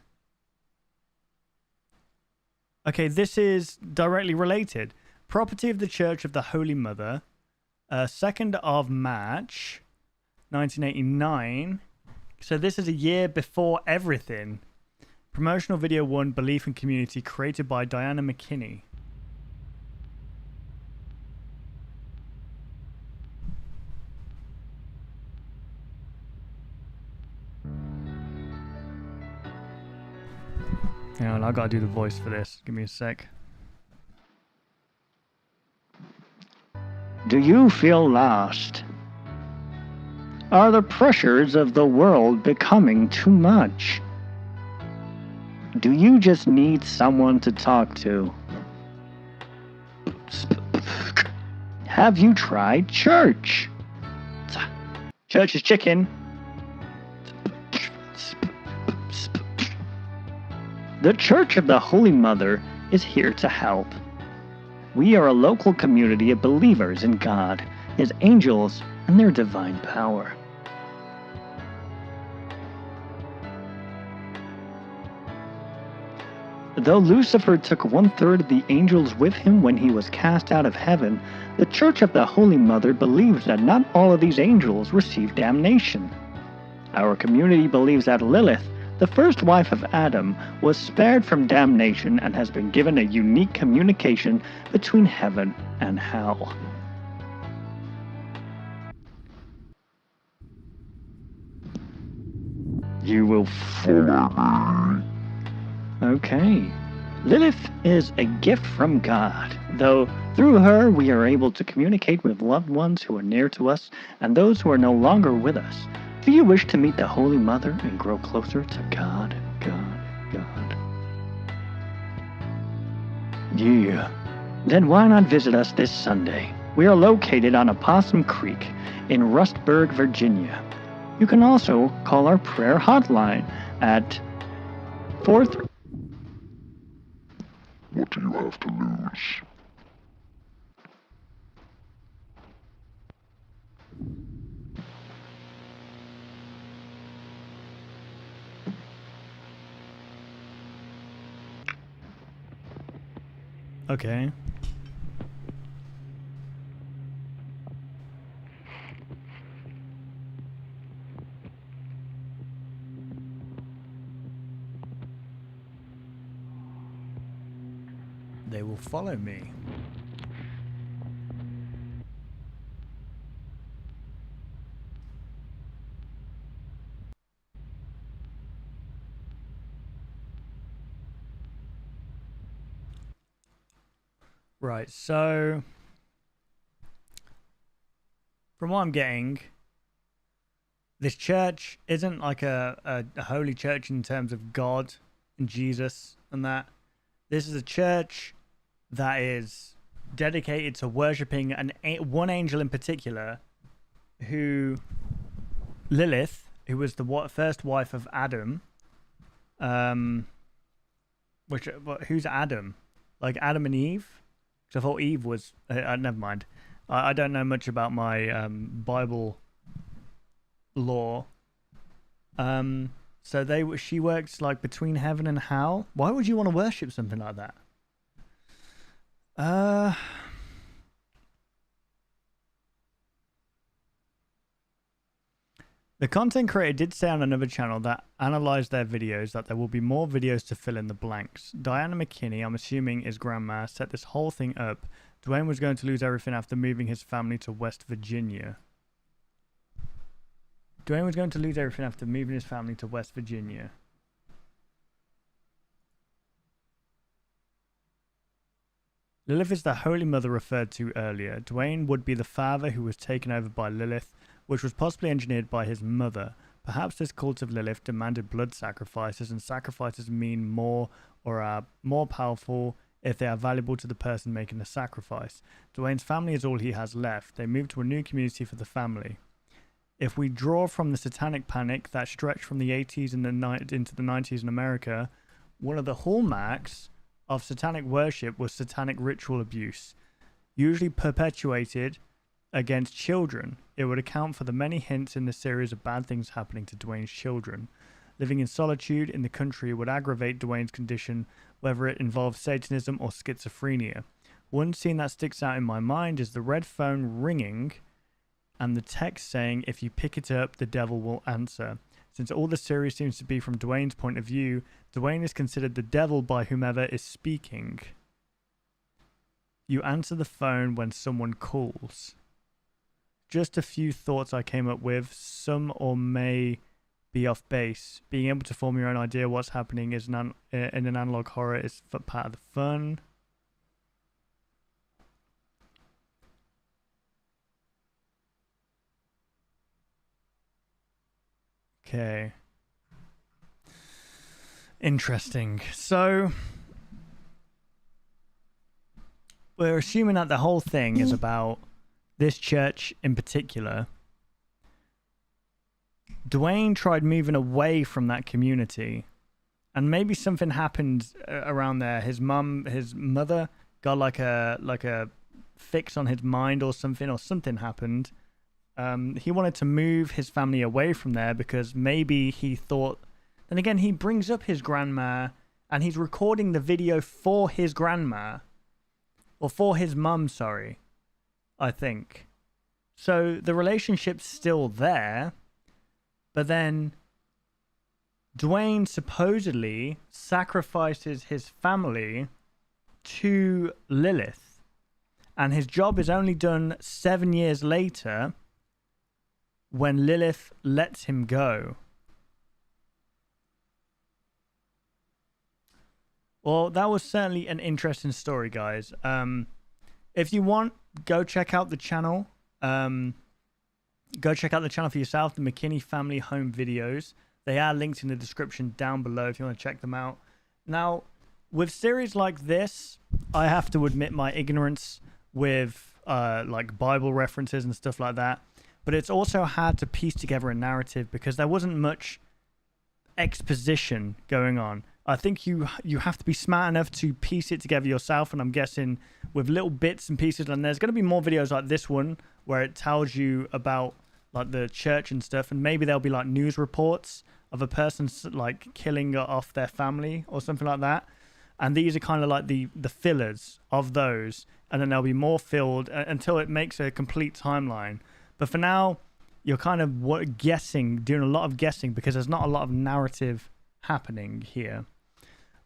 directly related. Property of the Church of the Holy Mother, 2nd of March, 1989. So this is a year before everything. Promotional video 1, Belief and Community, created by Diana McKinney. Hang on, I gotta do the voice for this. Give me a sec. Do you feel lost? Are the pressures of the world becoming too much? Do you just need someone to talk to? Have you tried church? Church is chicken. The Church of the Holy Mother is here to help. We are a local community of believers in God, His angels, and their divine power. Though Lucifer took 1/3 of the angels with him when he was cast out of heaven, the Church of the Holy Mother believes that not all of these angels received damnation. Our community believes that Lilith, the first wife of Adam, was spared from damnation and has been given a unique communication between heaven and hell. You will follow me. Okay. Lilith is a gift from God, though through her we are able to communicate with loved ones who are near to us and those who are no longer with us. Do you wish to meet the Holy Mother and grow closer to God? God. Yeah. Then why not visit us this Sunday? We are located on Opossum Creek in Rustburg, Virginia. You can also call our prayer hotline at 43. What do you have to lose? Okay. They will follow me. Right, so from what I'm getting, this church isn't like a holy church in terms of God and Jesus and that. This is a church that is dedicated to worshipping one angel in particular, who Lilith, who was the first wife of Adam. Who's Adam? Like Adam and Eve? Because I thought Eve was. Never mind. I don't know much about my Bible lore. So she works like between heaven and hell. Why would you want to worship something like that? The content creator did say on another channel that analysed their videos that there will be more videos to fill in the blanks. Diana McKinney, I'm assuming is grandma, set this whole thing up. Dwayne was going to lose everything after moving his family to West Virginia. Dwayne was going to lose everything after moving his family to West Virginia. Lilith is the Holy Mother referred to earlier. Dwayne would be the father who was taken over by Lilith, which was possibly engineered by his mother. Perhaps this cult of Lilith demanded blood sacrifices, and sacrifices mean more or are more powerful if they are valuable to the person making the sacrifice. Dwayne's family is all he has left. They moved to a new community for the family. If we draw from the satanic panic that stretched from the 80s and into the 90s in America, one of the hallmarks of satanic worship was satanic ritual abuse, usually perpetuated against children. It would account for the many hints in the series of bad things happening to Dwayne's children. Living in solitude in the country would aggravate Dwayne's condition, whether it involves Satanism or schizophrenia. One scene that sticks out in my mind is the red phone ringing and the text saying, "If you pick it up, the devil will answer." Since all the series seems to be from Dwayne's point of view, Dwayne is considered the devil by whomever is speaking. You answer the phone when someone calls. Just a few thoughts I came up with, some or may be off base. Being able to form your own idea of what's happening in an analog horror is part of the fun. Okay. Interesting. So, we're assuming that the whole thing is about this church in particular. Dwayne tried moving away from that community, and maybe something happened around there. His mother got like a fix on his mind or something happened. He wanted to move his family away from there because maybe he thought. Then again, he brings up his grandma, and he's recording the video for his grandma, or for his mum. Sorry, I think. So the relationship's still there, but then Dwayne supposedly sacrifices his family to Lilith, and his job is only done 7 years later when Lilith lets him go. Well, that was certainly an interesting story, guys. If you want, go check out the channel. Go check out the channel for yourself, the Mckenna Family Home videos. They are linked in the description down below if you want to check them out. Now, with series like this, I have to admit my ignorance with like Bible references and stuff like that. But it's also hard to piece together a narrative because there wasn't much exposition going on. I think you have to be smart enough to piece it together yourself, and I'm guessing with little bits and pieces. And there's going to be more videos like this one where it tells you about like the church and stuff, and maybe there'll be like news reports of a person like killing off their family or something like that. And these are kind of like the fillers of those, and then there'll be more filled until it makes a complete timeline. But for now, you're kind of guessing, doing a lot of guessing because there's not a lot of narrative happening here.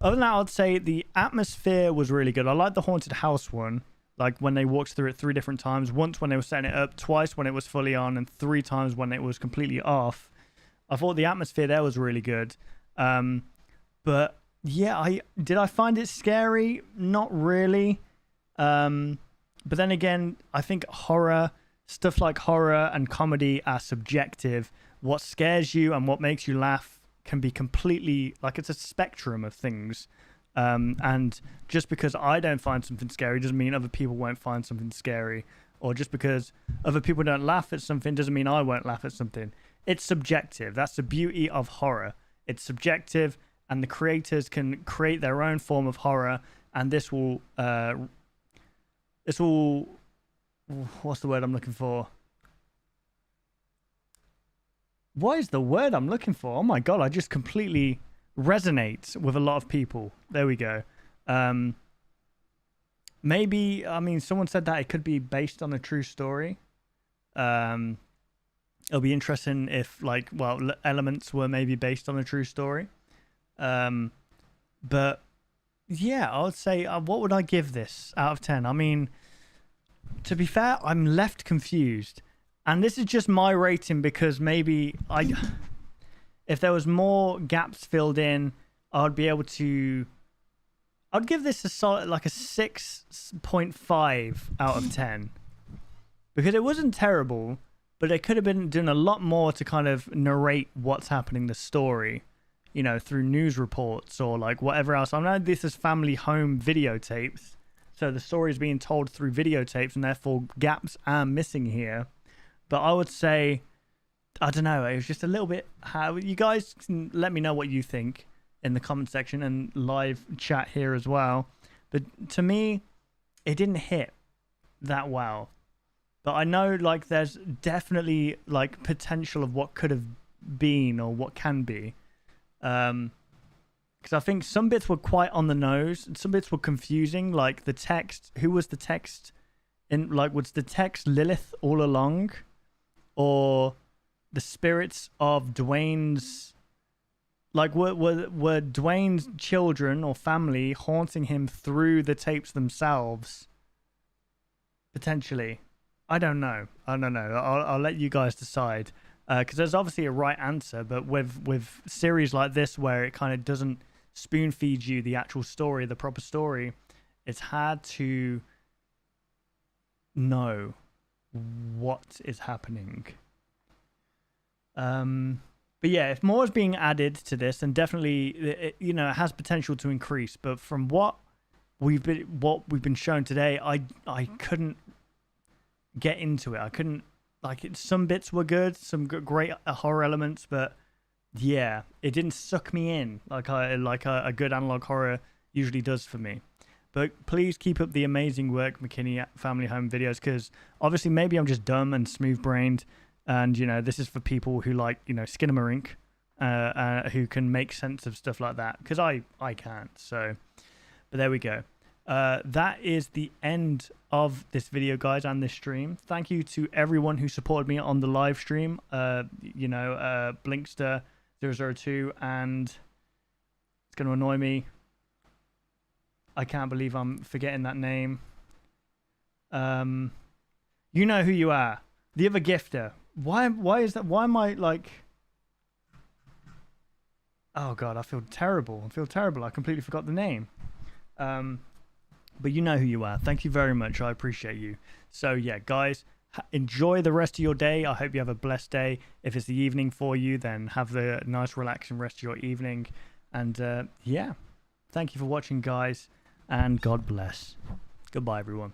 Other than that, I'd say the atmosphere was really good. I like the haunted house one, like when they walked through it 3 different times. Once when they were setting it up, twice when it was fully on, and 3 times when it was completely off. I thought the atmosphere there was really good. But yeah, did I find it scary? Not really. But then again, I think stuff like horror and comedy are subjective. What scares you and what makes you laugh can be completely, like, it's a spectrum of things. And just because I don't find something scary doesn't mean other people won't find something scary. Or just because other people don't laugh at something doesn't mean I won't laugh at something. It's subjective. That's the beauty of horror. It's subjective, and the creators can create their own form of horror, and this will what's the word I'm looking for? What is the word I'm looking for? Oh my god, I just completely resonate with a lot of people. There we go. Maybe, I mean, someone said that it could be based on a true story. It'll be interesting if, like, well, elements were maybe based on a true story. But yeah, I would say, what would I give this out of 10? I mean, to be fair, I'm left confused. And this is just my rating because maybe if there was more gaps filled in, I'd be able to, I'd give this a solid, like a 6.5 out of 10. Because it wasn't terrible, but it could have been doing a lot more to kind of narrate what's happening, the story, you know, through news reports or like whatever else. I know this is family home videotapes, so the story is being told through videotapes, and therefore gaps are missing here. But I would say, I don't know, it was just a little bit, how you guys can let me know what you think in the comment section and live chat here as well. But to me, it didn't hit that well. But I know, like, there's definitely like potential of what could have been or what can be. Because I think some bits were quite on the nose and some bits were confusing. Like the text, who was the text? Was the text Lilith all along? Or the spirits of Dwayne's, like, were Dwayne's children or family haunting him through the tapes themselves? Potentially. I don't know. I'll let you guys decide. Because there's obviously a right answer, but with series like this where it kind of doesn't spoon feed you the actual story, the proper story, it's hard to know what is happening. But yeah, if more is being added to this, then definitely it has potential to increase. But from what we've been shown today, I couldn't get into it. I couldn't, like, some bits were good, some great horror elements, but yeah, it didn't suck me in like a good analog horror usually does for me. But please keep up the amazing work, Mckenna Family Home videos, because obviously maybe I'm just dumb and smooth-brained, and, this is for people who like, Skinamarink, who can make sense of stuff like that, because I can't. So, but there we go. That is the end of this video, guys, and this stream. Thank you to everyone who supported me on the live stream. Blinkster002, and it's going to annoy me. I can't believe I'm forgetting that name. You know who you are. The other gifter. Why is that? Why am I like... Oh god, I feel terrible. I completely forgot the name. But you know who you are. Thank you very much. I appreciate you. So yeah, guys, enjoy the rest of your day. I hope you have a blessed day. If it's the evening for you, then have the nice relaxing rest of your evening. And yeah, thank you for watching, guys, and God bless. Goodbye, everyone.